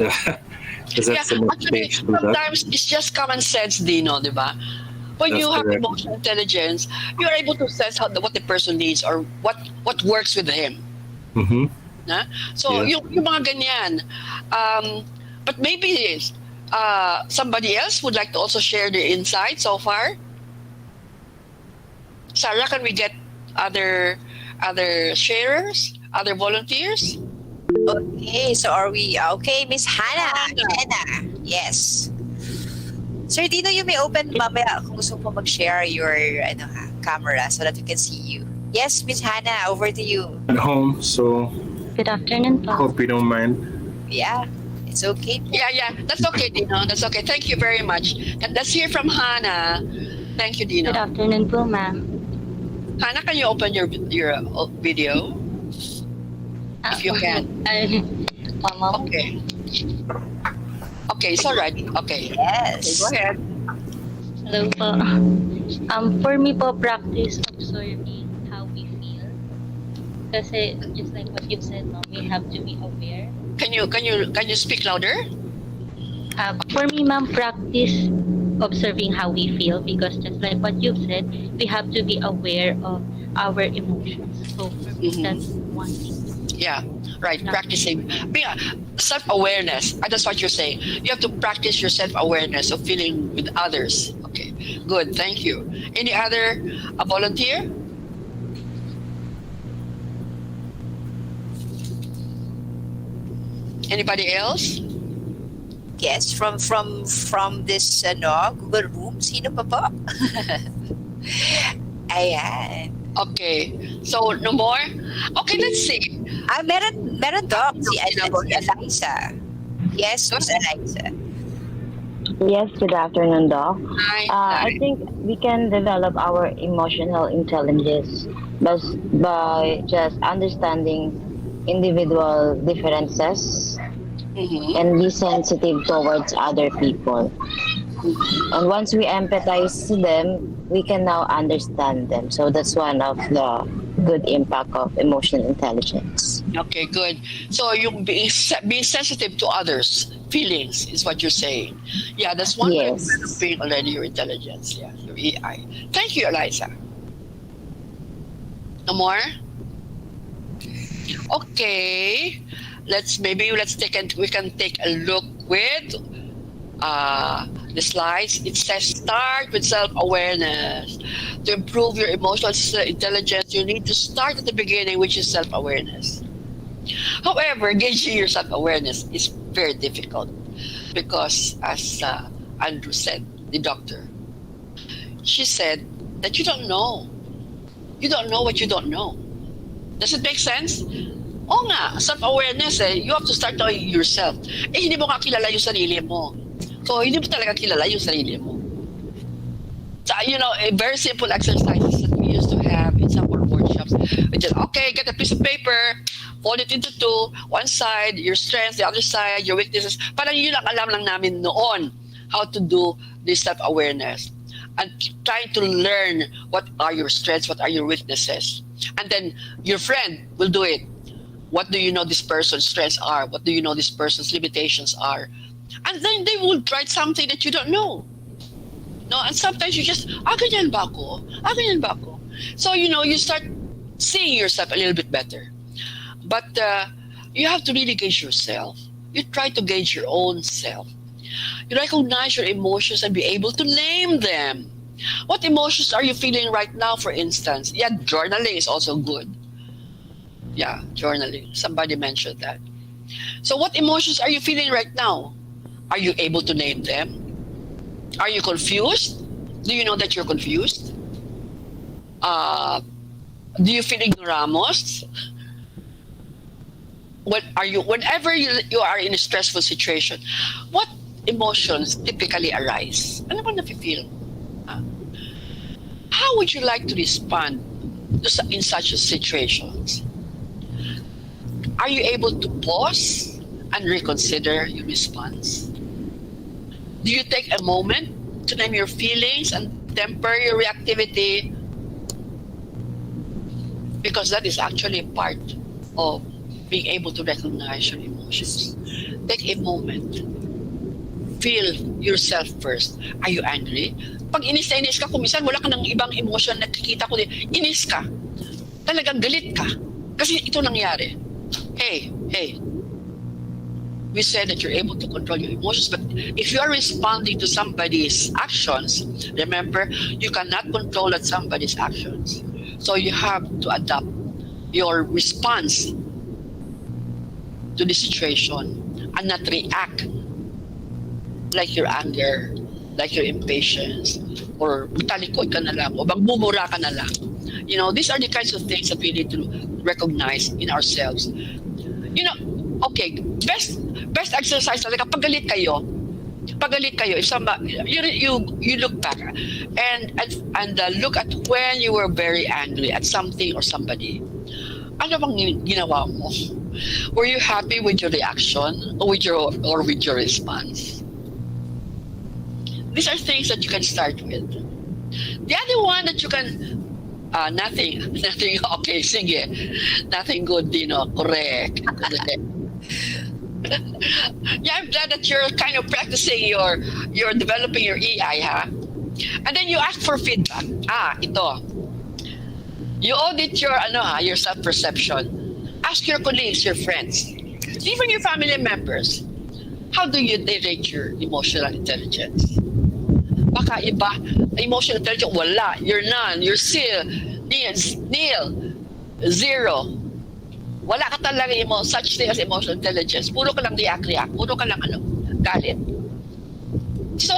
actually, sometimes it's just common sense, Dino, diba? When That's you have correct. emotional intelligence, you're able to sense what the person needs or what works with him. Na? So Yeah. yung mga ganyan. But maybe somebody else would like to also share their insights so far. Sarah, can we get other sharers, other volunteers? Okay, so are we okay, Miss Hannah? Yes. Sir Dino, you may open mamaya kung gusto mo mag-share your camera so that we can see you. Yes, Miss Hannah, over to you. At home, so Good afternoon po. hope you don't mind. Yeah, it's okay. Yeah, that's okay, Dino. That's okay. Thank you very much. And let's hear from Hannah. Thank you, Dino. Good afternoon po, ma'am. Hannah, can you open your video? If you can. Okay. Okay, it's all right. Okay. Yes. Okay, go ahead. Hello po. For me po, practice observing how we feel. Kasi just like what you've said, no, we have to be aware. Can you speak louder? For me, ma'am, practice observing how we feel, because just like what you've said, we have to be aware of our emotions. So for me, that's one thing. Yeah, right. Practicing self-awareness. That's what you're saying. You have to practice your self-awareness of feeling with others. Okay, good. Thank you. Any other volunteer? Anybody else? Yes, from this Google Room. Sino pa po? Ayan. Okay. So, no more? Okay, let's see. Meron Doc. Si Eliza. Yes, Miss Eliza. Yes, good afternoon, Doc. Hi. I think we can develop our emotional intelligence by just understanding individual differences and be sensitive towards other people. And once we empathize to them, we can now understand them. So that's one of the good impact of emotional intelligence. Okay, good. So you being sensitive to others' feelings is what you're saying. Yeah, that's one way of developing already your intelligence. Yeah, your EI. Thank you, Eliza. No more? Okay. We can take a look with the slides. It says start with self-awareness. To improve your emotional intelligence, you need to start at the beginning, which is self-awareness. However, gauging your self-awareness is very difficult because, as Andrew said, the doctor, she said that you don't know. You don't know what you don't know. Does it make sense? Oo nga, self-awareness you have to start knowing yourself. Hindi mo nga kilala yung sarili mo. So, hindi mo talaga kilala yung sarili mo. So, a very simple exercises that we used to have in some of our workshops. We just, okay, get a piece of paper, fold it into two, one side, your strengths, the other side, your weaknesses. Parang yun lang alam lang namin noon how to do this self-awareness. And trying to learn what are your strengths, what are your weaknesses. And then your friend will do it. What do you know this person's strengths are? What do you know this person's limitations are? And then they will write something that you don't know. No, and sometimes you just, ganyan ba ako? Ganyan ba ako? So, you start seeing yourself a little bit better. But you have to really gauge yourself. You try to gauge your own self. You recognize your emotions and be able to name them. What emotions are you feeling right now, for instance? Yeah, journaling is also good. Yeah, journaling. Somebody mentioned that. So what emotions are you feeling right now? Are you able to name them? Are you confused? Do you know that you're confused? Do you feel ignoramus? Whenever you are in a stressful situation, what emotions typically arise? Ano ba nafe-feel? How would you like to respond in such situations? Are you able to pause and reconsider your response? Do you take a moment to name your feelings and temper your reactivity? Because that is actually part of being able to recognize your emotions. Take a moment. Feel yourself first. Are you angry? Pag inis na inis ka, kumisan wala ka ng ibang emotion, nakikita ko din, inis ka. Talagang galit ka. Kasi ito nangyari. Hey, we said that you're able to control your emotions, but if you are responding to somebody's actions, remember, you cannot control somebody's actions. So you have to adapt your response to the situation and not react like your anger, like your impatience, or talikod ka na lang, o magbumura ka na lang. These are the kinds of things that we need to recognize in ourselves. Okay, best exercise talaga, pag galit kayo, if somebody, you look back and look at when you were very angry at something or somebody. Ano bang ginawa mo? Were you happy with your reaction or with your response? These are things that you can start with. The other one that you can nothing. Okay, sige. Nothing good, correct. Yeah, I'm glad that you're kind of practicing you're developing your EI, huh? And then you ask for feedback. Ito. You audit your self-perception. Ask your colleagues, your friends, even your family members. How do you rate your emotional intelligence? Baka iba, emotional intelligence, wala. You're none. You're nil. Zero. Wala ka talaga such thing as emotional intelligence. Puro ka lang react. Puro ka lang galit. So,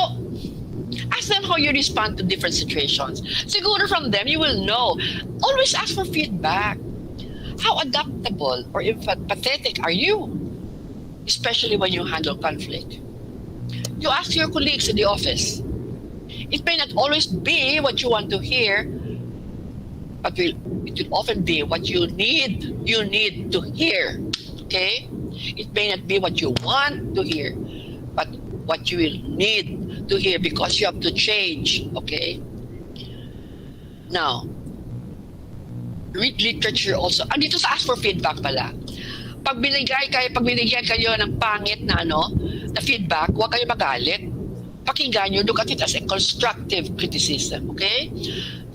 ask them how you respond to different situations. Siguro from them, you will know. Always ask for feedback. How adaptable or empathetic are you? Especially when you handle conflict. You ask your colleagues in the office. It may not always be what you want to hear, but it will often be what you need to hear. Okay? It may not be what you want to hear, but what you will need to hear because you have to change. Okay? Now, read literature also. Andito sa ask for feedback pala. Pag binigyan kayo ng pangit na na feedback, huwag kayo magalit. Pakinggan nyo, look at it as a constructive criticism, okay?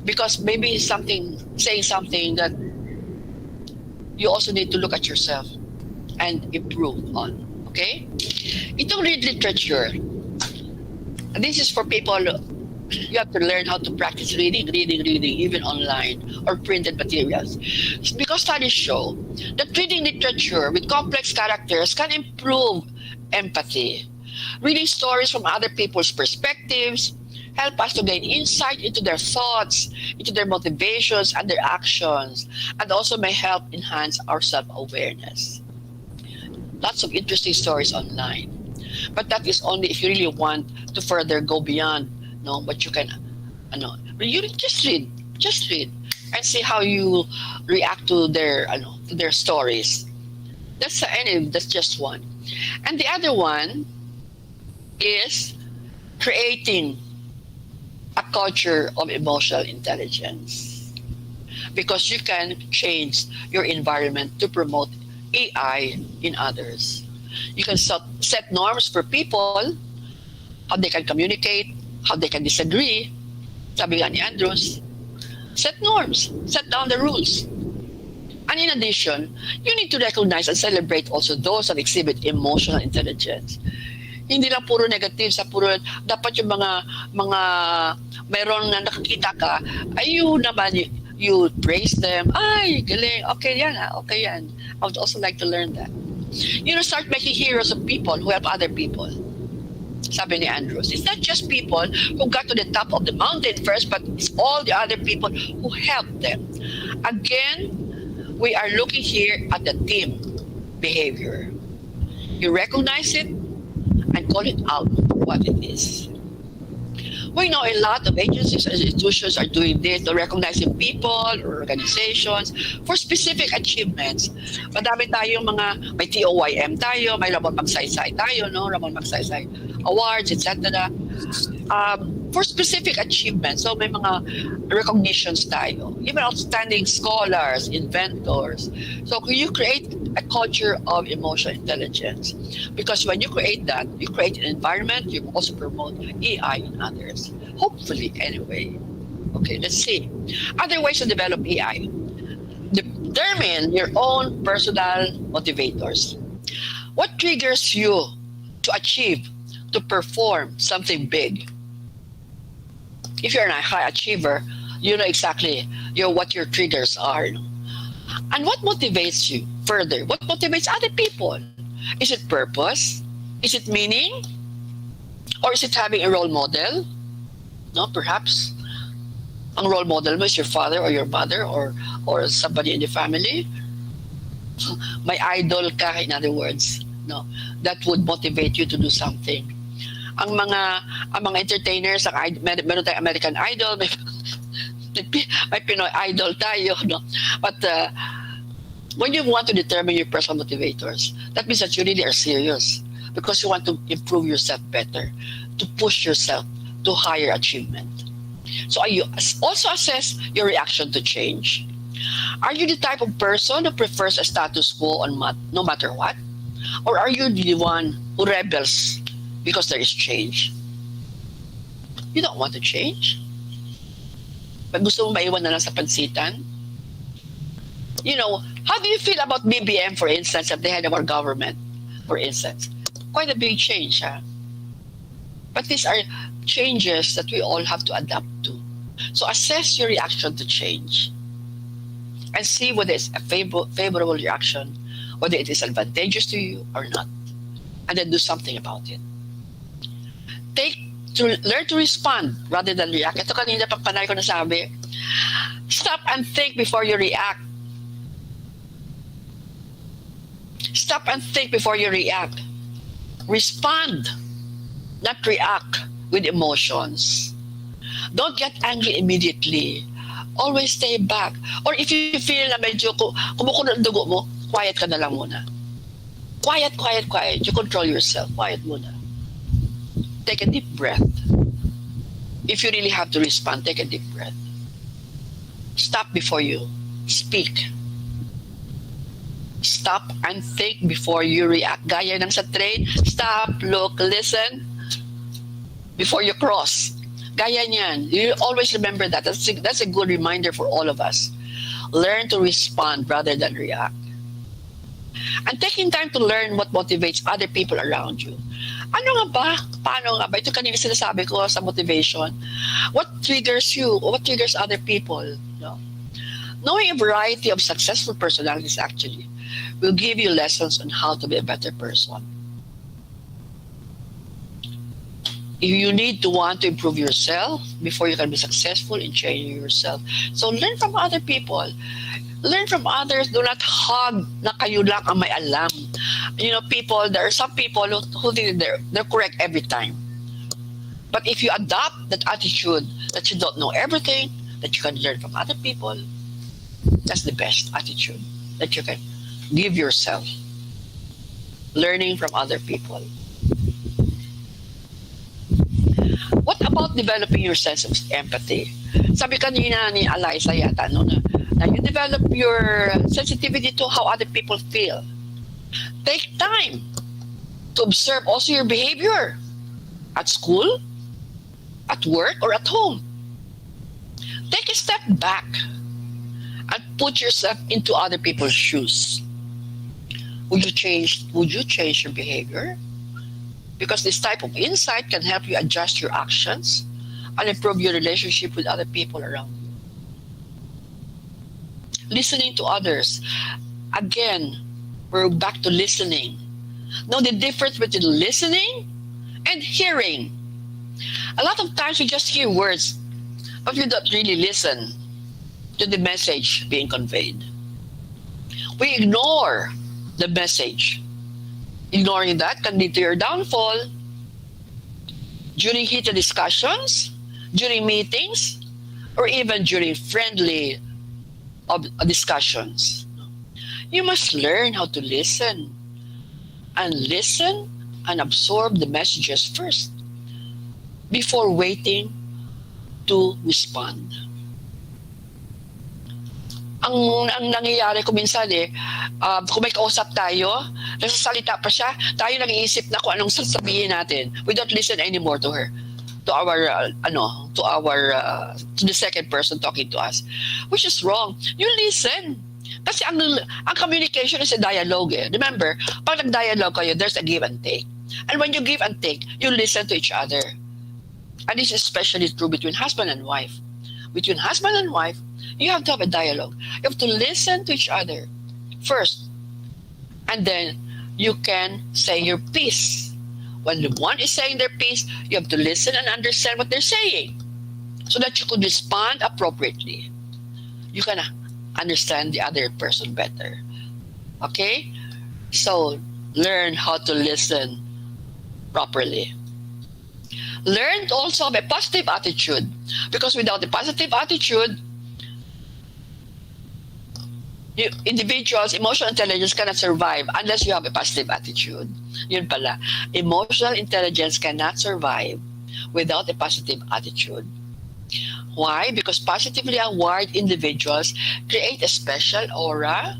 Because maybe saying something that you also need to look at yourself and improve on, okay? Itong read literature, and this is for people, you have to learn how to practice reading, even online or printed materials. Because studies show that reading literature with complex characters can improve empathy. Reading stories from other people's perspectives help us to gain insight into their thoughts, into their motivations and their actions, and also may help enhance our self-awareness. Lots of interesting stories online. But that is only if you really want to further go beyond what you can, you just read and see how you react to their stories. That's just one. And the other one is creating a culture of emotional intelligence, because you can change your environment to promote AI in others. You can set norms for people, how they can communicate, how they can disagree. Sabi nga ni Andrews, set norms, set down the rules. And in addition, you need to recognize and celebrate also those that exhibit emotional intelligence. Hindi lang puro negative sa puro, dapat yung mga mayroon na nakakita ka, ay yun naman, you praise them. Ay, galing, okay yan. I would also like to learn that. Start making heroes of people who help other people. Sabi ni Andrews, it's not just people who got to the top of the mountain first, but it's all the other people who helped them. Again, we are looking here at the team behavior. You recognize it and call it out for what it is. We know a lot of agencies and institutions are doing this, recognizing people or organizations for specific achievements. Madami tayong may TOYM tayo, may Ramon Magsaysay tayo, no? Ramon Magsaysay Awards, etc. For specific achievements. So may mga recognitions tayo. Even outstanding scholars, inventors. So you create a culture of emotional intelligence. Because when you create that, you create an environment, you also promote AI in others. Hopefully, anyway. Okay, let's see. Other ways to develop AI. Determine your own personal motivators. What triggers you to achieve, to perform something big? If you're a high achiever, you know exactly what your triggers are. And what motivates you further? What motivates other people? Is it purpose? Is it meaning? Or is it having a role model? No, perhaps ang role model mo is your father or your mother or somebody in the family. May idol ka, in other words, no, that would motivate you to do something. Ang mga entertainers, meron tayong American Idol, may Pinoy Idol tayo, no? But when you want to determine your personal motivators, that means that you really are serious because you want to improve yourself better, to push yourself to higher achievement. So you also assess your reaction to change. Are you the type of person who prefers a status quo no matter what? Or are you the one who rebels because there is change? You don't want to change? But gusto mo maiwan na lang sa pansitan? How do you feel about BBM, for instance, at the head of our government, for instance? Quite a big change, huh? But these are changes that we all have to adapt to. So assess your reaction to change and see whether it's a favorable reaction, whether it is advantageous to you or not. And then do something about it. Learn to respond rather than react. Ito kanina pagpanay ko nasabi. Stop and think before you react. Stop and think before you react. Respond, not react with emotions. Don't get angry immediately. Always stay back. Or if you feel na medyo kumukulo ang dugo mo, quiet ka na lang muna. Quiet. You control yourself. Quiet muna. Take a deep breath. If you really have to respond, take a deep breath. Stop before you speak. Stop and think before you react. Gaya ng sa train, stop, look, listen before you cross. Gaya niyan. You always remember that. That's a good reminder for all of us. Learn to respond rather than react. And taking time to learn what motivates other people around you. Ano nga ba? Paano nga ba? Ito kanina sinasabi ko sa motivation. What triggers you? What triggers other people? No? Knowing a variety of successful personalities actually will give you lessons on how to be a better person. If you need to want to improve yourself before you can be successful in changing yourself. So learn from other people. Learn from others. Do not hug na kayo lang ang may alam. There are some people who think they're correct every time. But if you adopt that attitude that you don't know everything, that you can learn from other people, that's the best attitude that you can give yourself. Learning from other people. What about developing your sense of empathy? Sabi kanina ni Eliza yata, na you develop your sensitivity to how other people feel. Take time to observe also your behavior at school, at work, or at home. Take a step back and put yourself into other people's shoes. Would you change your behavior? Because this type of insight can help you adjust your actions and improve your relationship with other people around you. Listening to others. Again, we're back to listening. Know the difference between listening and hearing. A lot of times we just hear words, but we don't really listen to the message being conveyed. We ignore the message. Ignoring that can lead to your downfall. During heated discussions, during meetings, or even during friendly discussions. You must learn how to listen and absorb the messages first before waiting to respond. Ang nangyayari ko minsan kung may kausap tayo, nagsasalita pa siya, tayo nag-iisip na kung anong sasabihin natin. We don't listen anymore to her, to the second person talking to us, which is wrong. You listen. Kasi ang communication is a dialogue. Remember, pag nag-dialogue kayo, there's a give and take. And when you give and take, you listen to each other. And this is especially true between husband and wife. Between husband and wife, you have to have a dialogue. You have to listen to each other first. And then you can say your piece. When the one is saying their piece, you have to listen and understand what they're saying so that you could respond appropriately. You can understand the other person better. Okay? So, learn how to listen properly. Learn to also have a positive attitude, because without a positive attitude, individuals' emotional intelligence cannot survive unless you have a positive attitude. Yun pala. Emotional intelligence cannot survive without a positive attitude. Why? Because positively wired individuals create a special aura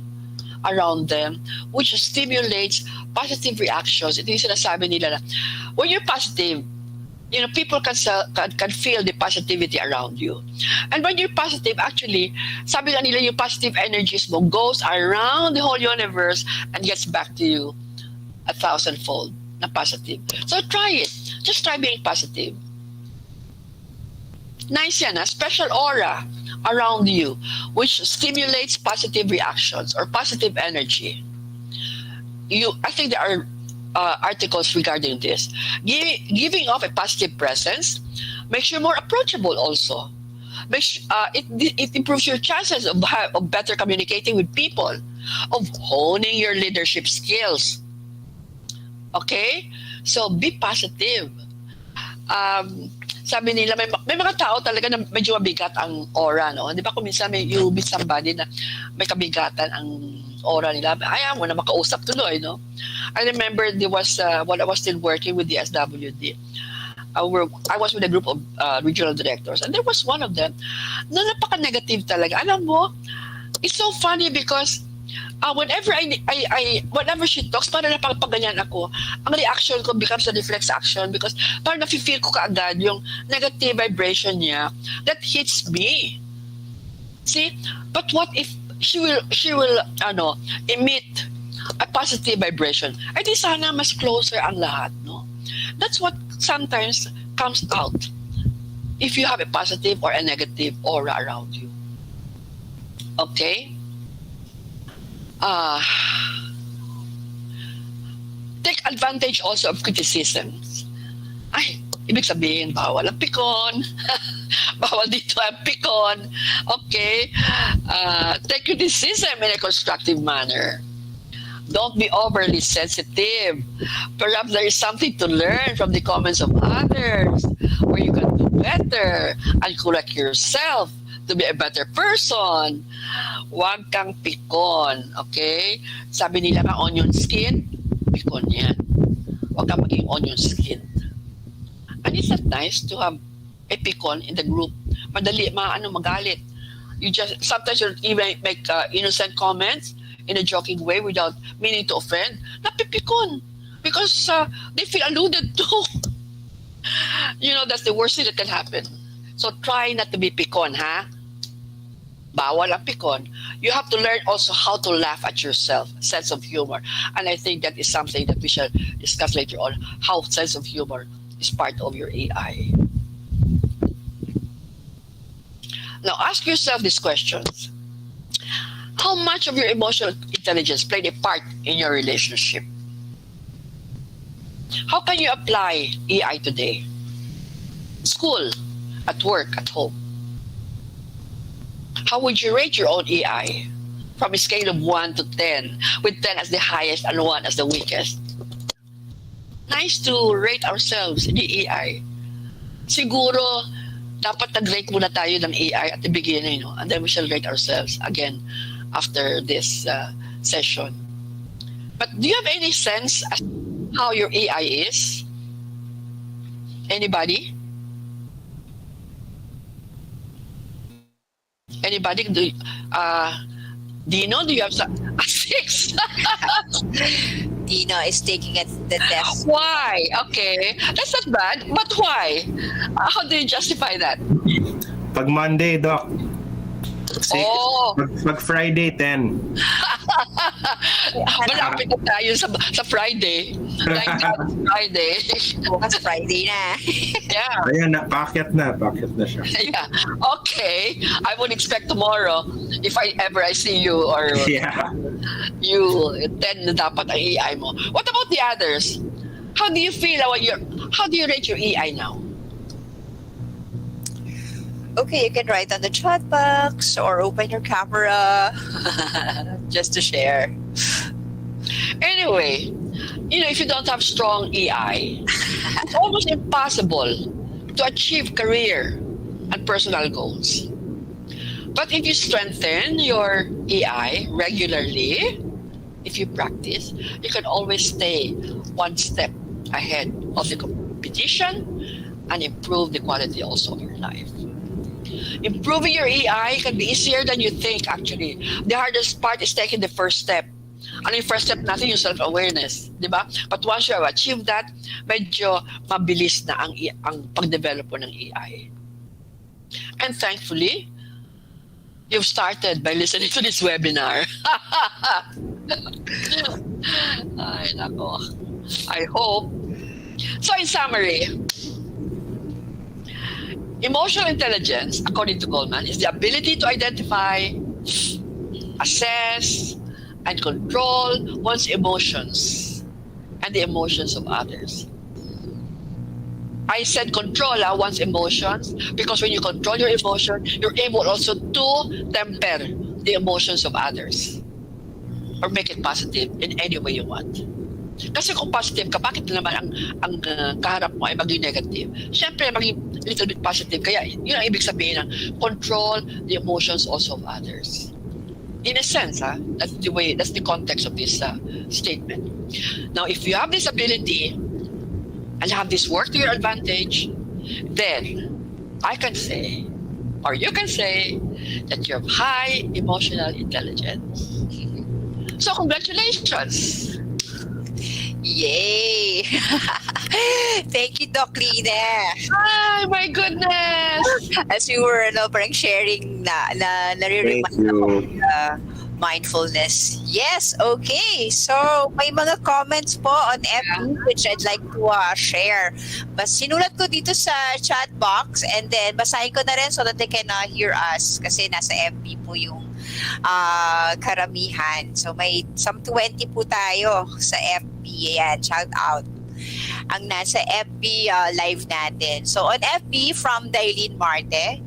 around them which stimulates positive reactions. Ito yung sinasabi nila na when you're positive, people can feel the positivity around you. And when you're positive, actually, sabi nga nila yung positive energies mo goes around the whole universe and gets back to you 1,000-fold na positive. So try it. Just try being positive. Nice yan, a special aura around you which stimulates positive reactions or positive energy. I think there are articles regarding this. Giving off a positive presence makes you more approachable also. It improves your chances of better communicating with people, of honing your leadership skills. Okay? So, be positive. Sabi nila, may mga tao talaga na medyo mabigat ang aura, no? Di ba kung minsan you meet somebody na may kabigatan ang aura nila, ayaw mo na makausap tuloy, no? I remember there was, when I was still working with the SWD, I was with a group of regional directors, and there was one of them na napaka-negative talaga. Alam mo, it's so funny because whenever whenever she talks, parang napagpaganyan ako. Ang reaction ko becomes a reflex action because parang nafe-feel ko kaagad yung negative vibration niya that hits me. See? But what if she will emit a positive vibration? Ay di sana mas closer ang lahat, no? That's what sometimes comes out if you have a positive or a negative aura around you. Okay? Take advantage also of criticisms. Ay, ibig sabihin, bawal ang pikon. Bawal dito ang pikon. Okay? Take criticism in a constructive manner. Don't be overly sensitive. Perhaps there is something to learn from the comments of others where you can do better and correct yourself to be a better person. Huwag kang pikon, okay? Sabi nila nga onion skin, pikon yan. Huwag kang maging onion skin. And it's not nice to have a pikon in the group. Madali, magalit. Sometimes you even make innocent comments. in a joking way without meaning to offend, napipikon. Because they feel alluded to. That's the worst thing that can happen. So try not to be pikon, ha? Bawal ang pikon. You have to learn also how to laugh at yourself, sense of humor. And I think that is something that we shall discuss later on, how sense of humor is part of your AI. Now ask yourself these questions. How much of your emotional intelligence played a part in your relationship? How can you apply AI today? School, at work, at home. How would you rate your own AI from a scale of 1 to 10, with 10 as the highest and 1 as the weakest? Nice to rate ourselves in the AI. Siguro, dapat nag-rate muna tayo ng AI at the beginning, and then we shall rate ourselves again after this session. But do you have any sense as how your AI is? Anybody? Anybody? Dino, do you have a 6? Dino is taking the test. Why? Okay, that's not bad. But why? How do you justify that? Pag Monday, Doc. 6. Oh. Pag Friday, 10. Malapit na tayo sa Friday. Like Friday. Bukas Friday na. Yeah. Ayan, paakyat na siya. Yeah. Okay. I would expect tomorrow if I see you or you 10 na dapat ang AI mo. What about the others? How do you feel how do you rate your AI now? Okay, you can write on the chat box or open your camera just to share. Anyway, if you don't have strong AI, it's almost impossible to achieve career and personal goals. But if you strengthen your AI regularly, if you practice, you can always stay one step ahead of the competition and improve the quality also of your life. Improving your AI can be easier than you think, actually. The hardest part is taking the first step. Ano yung first step natin? Yung self-awareness. Di ba? But once you have achieved that, medyo mabilis na ang pag-develop ng AI. And thankfully, you've started by listening to this webinar. Ay, nako. I hope. So in summary, emotional intelligence, according to Goldman, is the ability to identify, assess, and control one's emotions and the emotions of others. I said control one's emotions because when you control your emotion, you're able also to temper the emotions of others or make it positive in any way you want. Kasi kung positive ka, bakit naman ang kaharap mo ay maging negative? Siyempre, maging little bit positive. Kaya yun ang ibig sabihin ng control the emotions also of others. In a sense, that's the context of this statement. Now, if you have this ability and have this work to your advantage, then I can say, or you can say, that you have high emotional intelligence. So, congratulations! Yay! Thank you, Doc Lina. Ay, my goodness! As you were parang sharing nare-remind ako mindfulness. Yes, okay. So, may mga comments po on FB which I'd like to share. But sinulat ko dito sa chat box and then basahin ko na rin so that they can hear us kasi nasa FB po yung karamihan. So, may some 20 po tayo sa FB. Ayan, shout out ang nasa FB live natin. So on FB from Dailin Marte,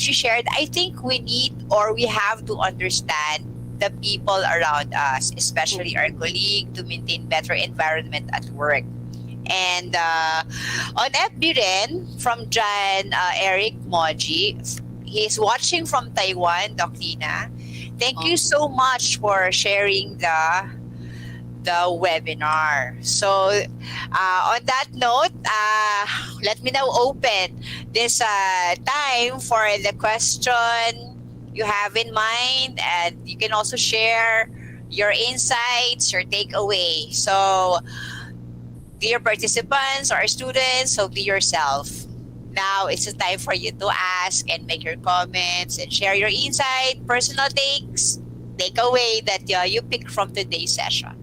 she shared, I think we need or we have to understand the people around us, especially our colleague, to maintain better environment at work. And on FB rin, from John Eric Moji, he's watching from Taiwan, Doc Lina. Thank you so much for sharing the webinar. So on that note, let me now open this time for the question you have in mind, and you can also share your insights, your takeaway. So, dear participants or students, so be yourself. Now, it's the time for you to ask and make your comments and share your insight, personal takeaway that you pick from today's session.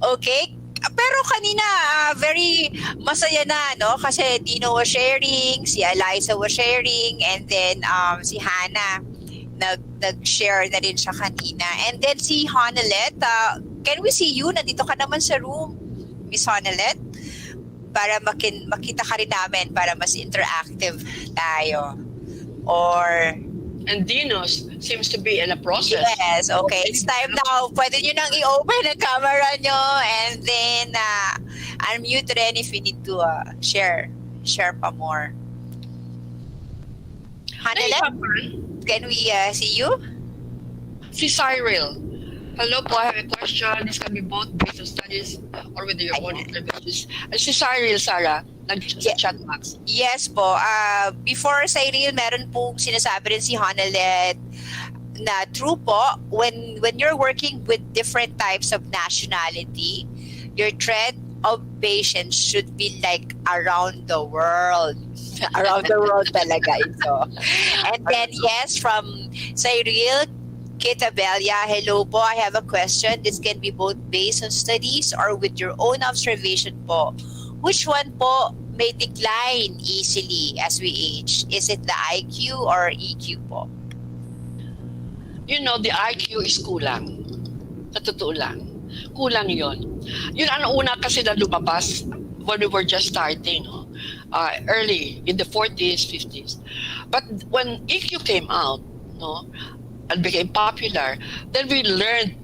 Okay? Pero kanina, very masaya na, no? Kasi Dino was sharing, si Eliza was sharing, and then si Hannah nag-share na rin siya kanina. And then si Honolet, can we see you? Nandito ka naman sa room, Miss Honolet? Para makita ka rin namin, para mas interactive tayo. Or... And Dino seems to be in a process. Yes, okay. It's time now. Pwede nyo nang i-open ang camera nyo and then unmute rin if you need to share pa more. Hanelet, can we see you? Si Cyril. Hello po, I have a question. This can be both based on studies or whether your own observations. Si Cyril, Sarah, nag-chat box. Yes po. Before Cyril, meron pong sinasabi rin si Honolet na true po, when you're working with different types of nationality, your thread of patience should be like around the world. Around the world talaga ito. And then yes, from Cyril, Kitabelia, hello po. I have a question. This can be both based on studies or with your own observation po. Which one po may decline easily as we age? Is it the IQ or EQ po? You know, the IQ is kulang. Sa totoo lang. Kulang yon. Yun ang una kasi na lumabas when we were just starting, no? Early, in the 40s, 50s. But when EQ came out, no, and became popular, then we learned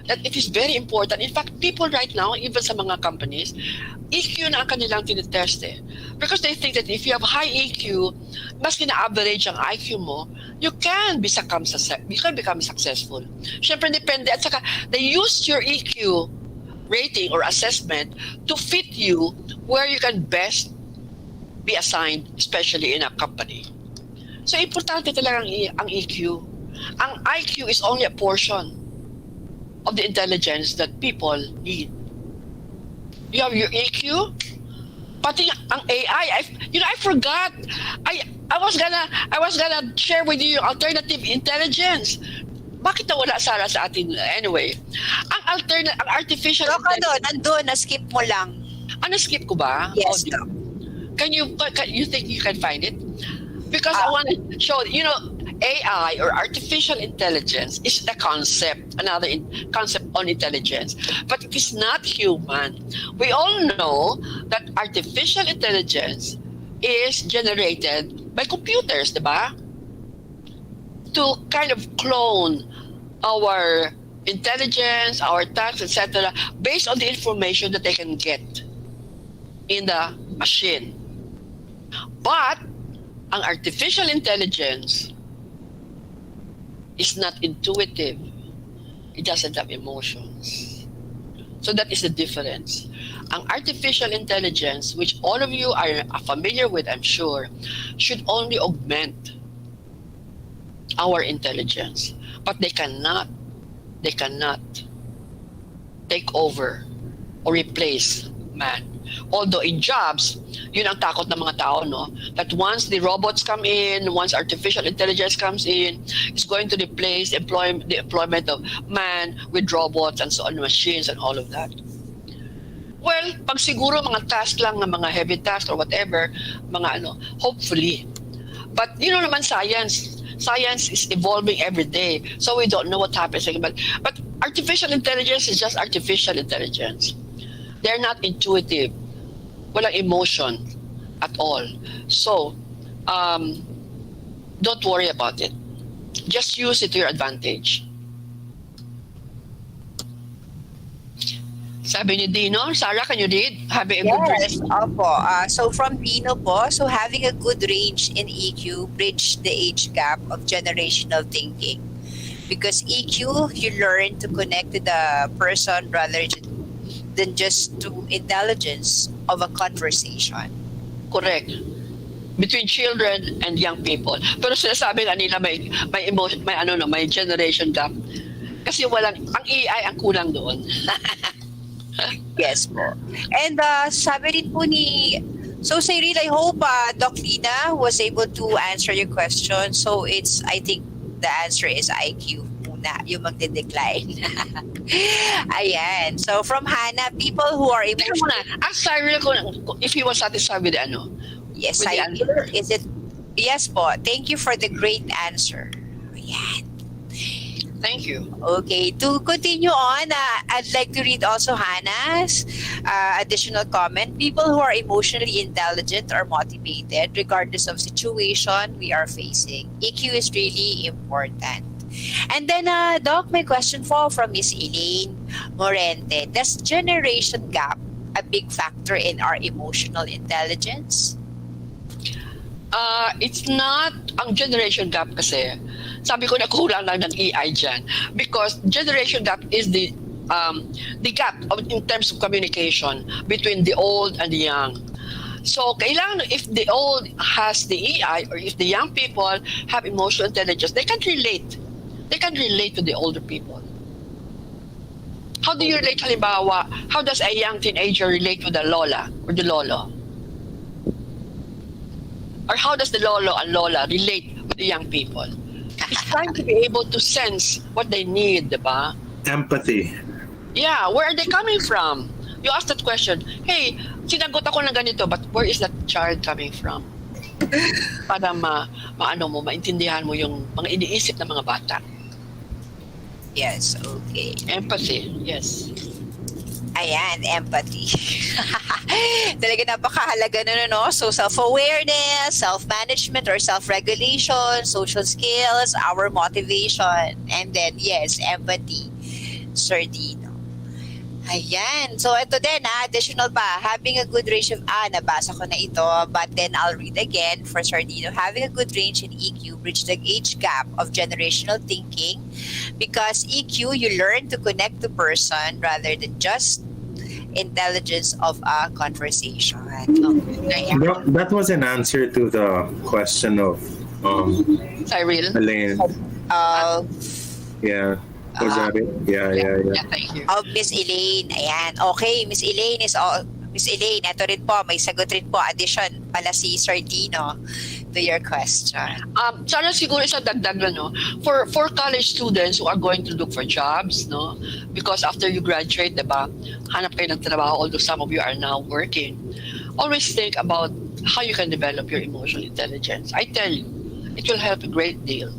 that it is very important. In fact, people right now, even sa mga companies, EQ na ang kanilang tinitest eh. Because they think that if you have high EQ, mas kina-average ang IQ mo, you can become successful. Siyempre, depende. At saka, they use your EQ rating or assessment to fit you where you can best be assigned, especially in a company. So, importante talaga ang EQ. Ang IQ is only a portion of the intelligence that people need. You have your EQ, pati ang AI. I forgot. I was gonna share with you alternative intelligence. Bakit nawala Sarah sa atin? Anyway, ang artificial intelligence. Nandun, na-skip mo lang. Na-skip ko ba? Yes. Can you think you can find it? Because I want to show, AI or artificial intelligence is a concept, another concept on intelligence, but it is not human. We all know that artificial intelligence is generated by computers, diba? To kind of clone our intelligence, our tasks, etc., based on the information that they can get in the machine. But ang artificial intelligence is not intuitive. It doesn't have emotions. So that is the difference. Ang artificial intelligence, which all of you are familiar with, I'm sure, should only augment our intelligence. But they cannot take over or replace man. Although in jobs, yun ang takot ng mga tao, no? That once the robots come in, once artificial intelligence comes in, it's going to replace the employment of man with robots and so on, machines and all of that. Well, pag siguro mga task lang, mga heavy tasks or whatever, hopefully. But naman science is evolving every day, so we don't know what happens. But artificial intelligence is just artificial intelligence. They're not intuitive. Walang emotion at all. So, don't worry about it. Just use it to your advantage. Sabi ni Dino, Sarah, can you read? Having a good range. Opo. So from Dino po, so having a good range in EQ bridge the age gap of generational thinking. Because EQ, you learn to connect to the person rather than just to intelligence of a conversation. Correct. Between children and young people. Pero sinasabi nga nila may emotion, may generation gap. Kasi ang AI ang kulang doon. Yes po. And sabi rin po ni... So, Cyril, I hope Doc Lina was able to answer your question. So, I think the answer is IQ muna, yung magde-decline. Ayan. So, from Hannah, people who are emotional... Ask Cyril if he was satisfied with the ano. Yes, with the Cyril. answer. Is it... Yes po. Thank you for the great answer. Ayan. Thank you. Okay, to continue on, I'd like to read also Hannah's additional comment. People who are emotionally intelligent or motivated, regardless of situation we are facing. EQ is really important. And then, Doc, my question from Miss Elaine Morente. Does generation gap a big factor in our emotional intelligence? It's not ang generation gap kasi. Sabi ko na kulang lang ng AI dyan. Because generation gap is the gap in terms of communication between the old and the young. So, kailangan if the old has the AI or if the young people have emotional intelligence, they can relate. They can relate to the older people. How do you relate, halimbawa, how does a young teenager relate to the lola or the lolo? Or how does the lolo and lola relate with the young people? It's trying to be able to sense what they need, diba? Empathy. Yeah, where are they coming from? You ask that question, hey, sinagot ako ng ganito, but where is that child coming from? Para maintindihan mo yung mga iniisip ng mga bata. Yes, okay. Empathy, yes. Ayan, empathy. Talaga napakahalaga no? So, self-awareness, self-management or self-regulation, social skills, our motivation, and then, yes, empathy. Sardino. Ayan. So, ito din, additional pa. Having a good range of, nabasa ko na ito, but then I'll read again for Sardino. Having a good range in EQ bridge the age gap of generational thinking because EQ, you learn to connect to person rather than just intelligence of a conversation. Okay. That was an answer to the question of Cyril. Elaine. Yeah. Was that it? Yeah. Thank you. Of Miss Elaine. Ayan. Okay, Miss Elaine Miss Elaine, ito rin po, may sagot rin po, addition pala si Sardino to your question. Sana siguro isa dagdag na, no? For college students who are going to look for jobs, no? Because after you graduate, diba, hanap kayo ng trabaho, although some of you are now working. Always think about how you can develop your emotional intelligence. I tell you, it will help a great deal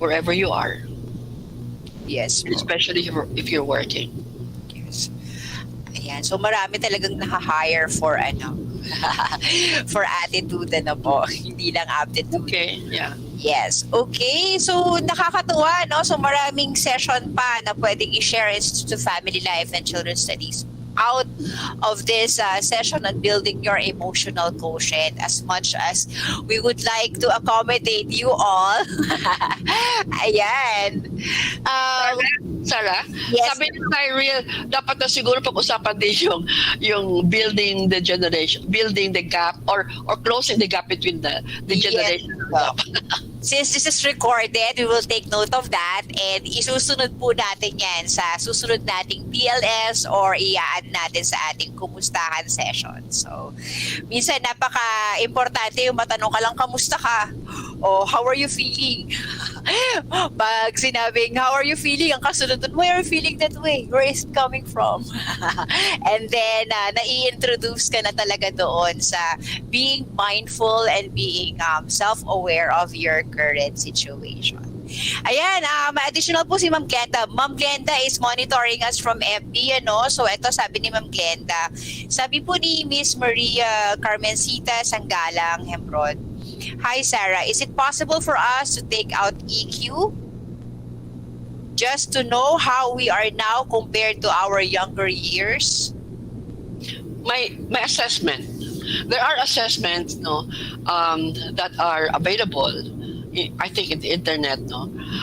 wherever you are. Yes. Especially if you're working. Yes. Ayan. So marami talagang naka-hire for for attitude po. Hindi lang aptitude. Okay. Yeah. Yes. Okay. So nakakatuwa, no? So maraming session pa na pwedeng i-share to family life and children's studies out of this session on building your emotional quotient. As much as we would like to accommodate you all. Ayan. Sarah, yes. Sabi ni Cyril, dapat na siguro pag-usapan din yung building the generation, building the gap or closing the gap between the generation. Yes. Since this is recorded, we will take note of that and isusunod po natin yan sa susunod nating PLS or i-add natin sa ating kumustahan session. So, minsan napaka-importante yung matanong ka lang, kamusta ka? O, how are you feeling? Pag sinabing, how are you feeling? Ang kasunod dun, why are you feeling that way? Where is it coming from? And then, nai-introduce ka na talaga doon sa being mindful and being self-aware of your current situation. Ayan, additional po si Ma'am Glenda. Ma'am Glenda is monitoring us from FB, So, ito sabi ni Ma'am Glenda. Sabi po ni Miss Maria Carmencita Sanggalang Hemrod, hi, Sarah. Is it possible for us to take out EQ just to know how we are now compared to our younger years? My assessment. There are assessments, that are available. I think in the internet,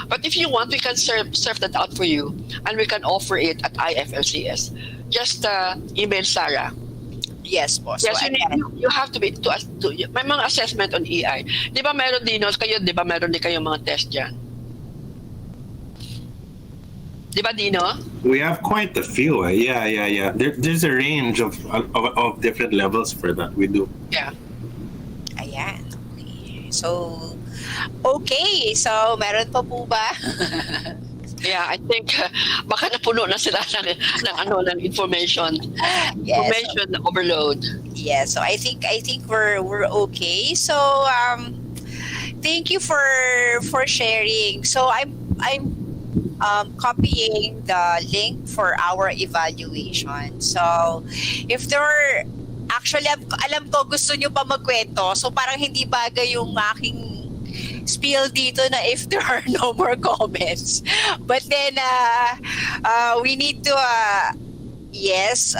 But if you want, we can serve that out for you, and we can offer it at IFLCS. Just email Sarah. Yes, boss. Yes, you have to be to may mga assessment on EI. Di ba meron din kayo, di ba meron din kayong mga test dyan? Di ba, Dino? We have quite a few. Yeah. There's a range of different levels for that. We do. Yeah. Ayan. Okay. So, okay. So, meron pa po ba? Yeah, I think baka napuno na sila ng information. Yes. Information overload. Yeah, so I think we're okay. So thank you for sharing. So I'm copying the link for our evaluation. So if there are actually alam ko gusto niyo pa magkwento. So parang hindi bagay yung aking spiel dito na if there are no more comments. But then we need to yes,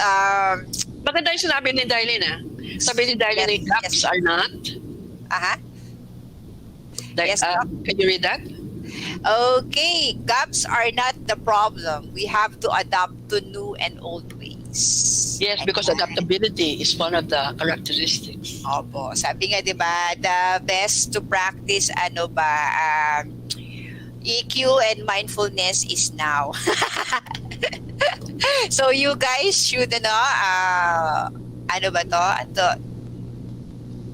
maganda yung sinabi ni Darlene sabi ni Darlene, gaps are not yes, can you read that? Okay, gaps are not the problem. We have to adapt to new and old ways. Yes, because adaptability is one of the characteristics. Opo. Sabi nga, di ba, the best to practice, EQ and mindfulness is now. So you guys should, ano ba to?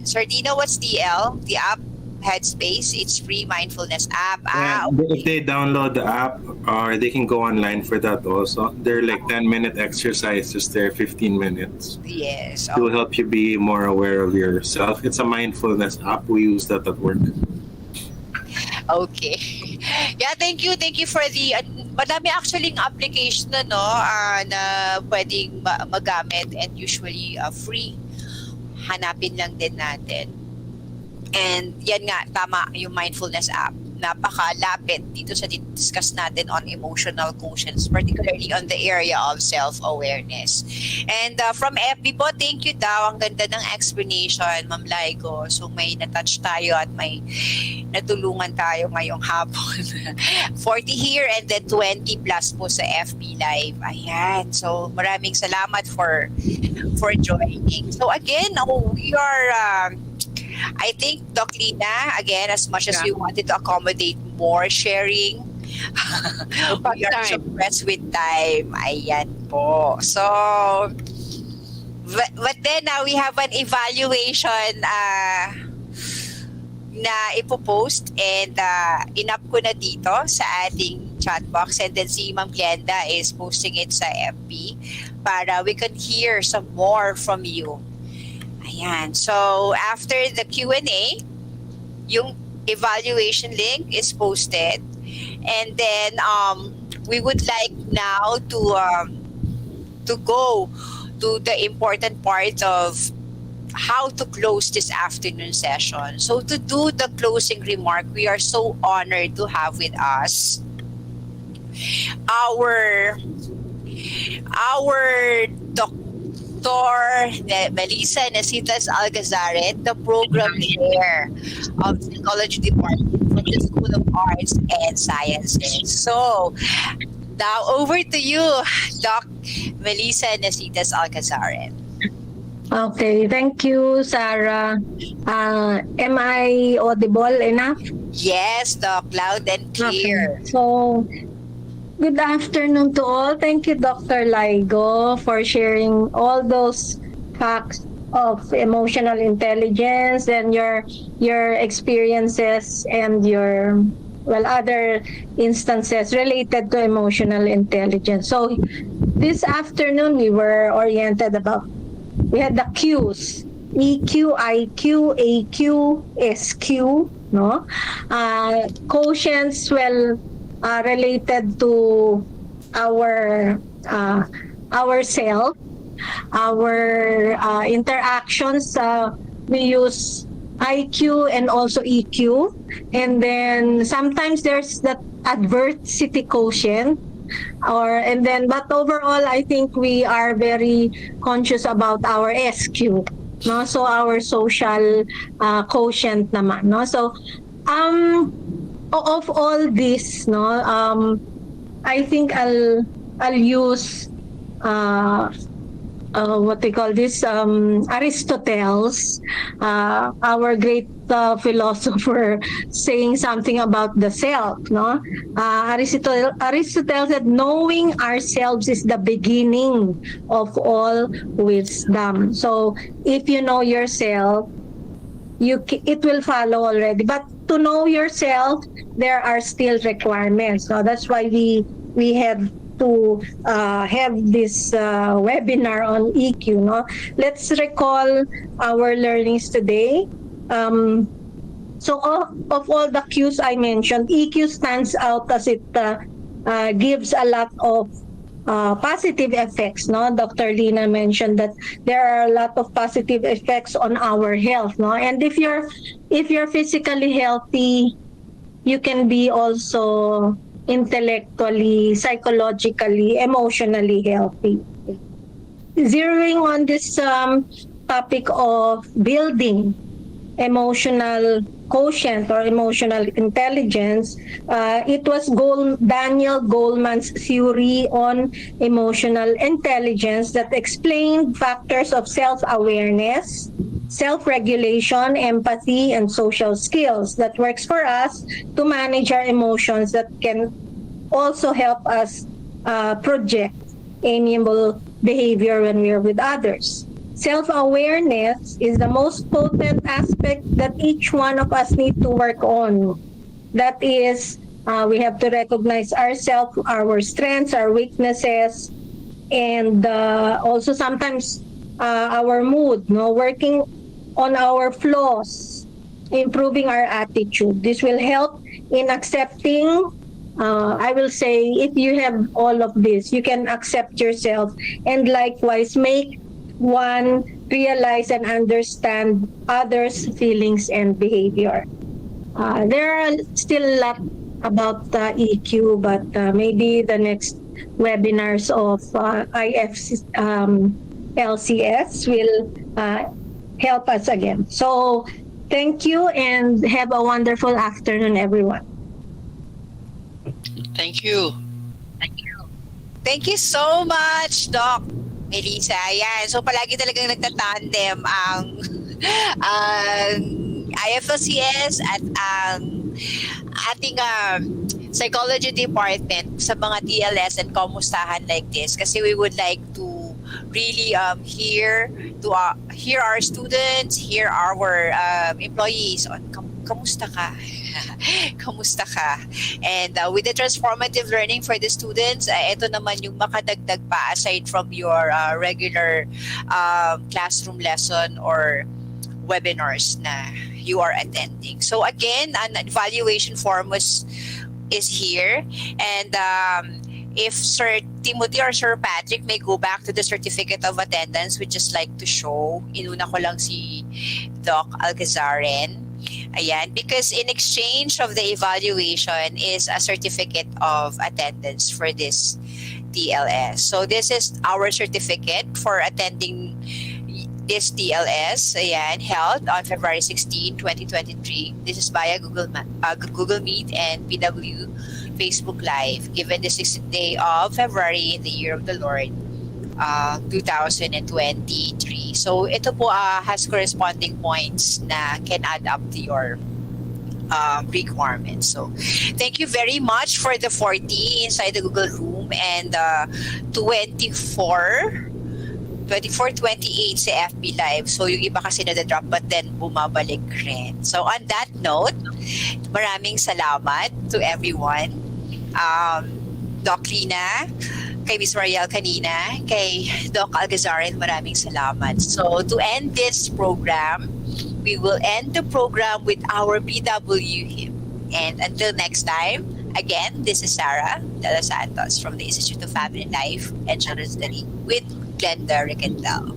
Sir Dino, what's DL? The app? Headspace, it's free mindfulness app. If they download the app, or they can go online for that also. They're like 10-minute exercises. They're 15 minutes. Yes. It will help you be more aware of yourself. It's a mindfulness app. We use that at work. Okay. Yeah, thank you for the madami actually ng application na pwedeng magamit and usually free. Hanapin lang din natin. And yan nga, tama yung mindfulness app. Napakalapit dito sa discuss natin on emotional quotients, particularly on the area of self-awareness. And from FB po, thank you daw. Ang ganda ng explanation, Ma'am Laigo. So may natouch tayo at may natulungan tayo ngayong hapon. 40 here and then 20 plus po sa FB Live. Ayan. So maraming salamat for joining. So again, we are... I think, Doc Lina, again, as much as we wanted to accommodate more sharing, we are so pressed with time. Ayan po. So, but then we have an evaluation na ipopost and in-up ko na dito sa ating chat box, and then si Ma'am Glenda is posting it sa FB para we can hear some more from you. Ayan. So, after the Q&A, yung evaluation link is posted. And then, we would like now to go to the important part of how to close this afternoon session. So, to do the closing remark, we are so honored to have with us our Melissa Necitas Algazaret, the program chair of Psychology Department from the School of Arts and Sciences. So, now over to you, Doc Melissa Necitas Algazaret. Okay, thank you, Sarah. Am I audible enough? Yes, Doc, loud and clear. Okay. So, good afternoon to all. Thank you, Dr. Laigo, for sharing all those facts of emotional intelligence and your experiences and your other instances related to emotional intelligence. So this afternoon we were oriented about, we had the Qs, EQ, IQ, AQ, SQ, no? Quotients, related to our self, our interactions. We use IQ and also EQ, and then sometimes there's that adversity quotient. But overall, I think we are very conscious about our SQ, no? So our social quotient naman, no? So of all this, no, I think I'll use what they call this, Aristoteles, our great philosopher, saying something about the self, no? Aristotle said, knowing ourselves is the beginning of all wisdom. So if you know yourself, it will follow already. But to know yourself, there are still requirements. So that's why we have to have this webinar on EQ. No, let's recall our learnings today. So of all the cues I mentioned, EQ stands out as it gives a lot of positive effects. No, Dr. Lina mentioned that there are a lot of positive effects on our health. No, and if you're physically healthy, you can be also intellectually, psychologically, emotionally healthy. Zeroing on this topic of building emotional quotient or emotional intelligence, it was Daniel Goleman's theory on emotional intelligence that explained factors of self-awareness, self-regulation, empathy, and social skills that works for us to manage our emotions, that can also help us project amiable behavior when we are with others. Self-awareness is the most potent aspect that each one of us need to work on. That is, we have to recognize ourselves, our strengths, our weaknesses, and also sometimes our mood, no, working on our flaws, improving our attitude. This will help in accepting. I will say, if you have all of this, you can accept yourself and likewise make one realize and understand others' feelings and behavior. There are still a lot about EQ, but maybe the next webinars of LCS will help us again. So thank you and have a wonderful afternoon, everyone. Thank you. Thank you so much, Doc Melissa. Ayan. So palagi talagang nagtatandem ang IFLCS at ang ating psychology department sa mga TLS and kamustahan like this, kasi we would like to really hear our students, hear our employees on kamusta ka. Kamusta ka? And with the transformative learning for the students, ito naman yung makadagdag pa aside from your regular classroom lesson or webinars na you are attending. So again, an evaluation form is here, and if Sir Timothy or Sir Patrick may go back to the certificate of attendance, we just like to show, inuna ko lang si Doc Alcazaren. Ayan, because in exchange of the evaluation is a certificate of attendance for this TLS. So this is our certificate for attending this TLS, ayan, held on February 16, 2023. This is via Google Meet and PW Facebook Live, given the 6th day of February in the year of the Lord, 2023. So ito po has corresponding points na can add up to your requirements. So thank you very much for the 40 inside the Google Room, and 24-28 sa FB Live. So yung iba kasi na-drop but then bumabalik rin. So on that note, maraming salamat to everyone. Doc Lina, kay Ms. Mariel kanina, kay Doc Alcazaren, maraming salamat. So to end this program, we will end the program with our BW hymn. And until next time, again, this is Sarah Dela Santos from the Institute of Family Life and Children's Study with Glenda Rickendell.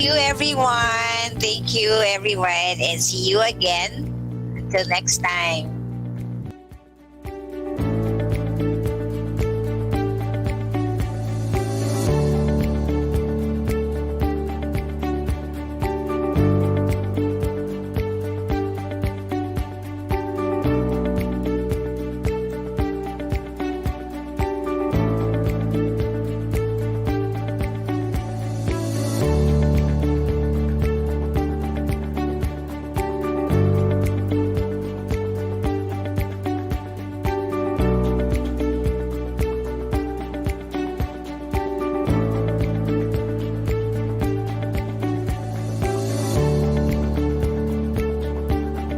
you, everyone. Thank you, everyone. And see you again. Until next time.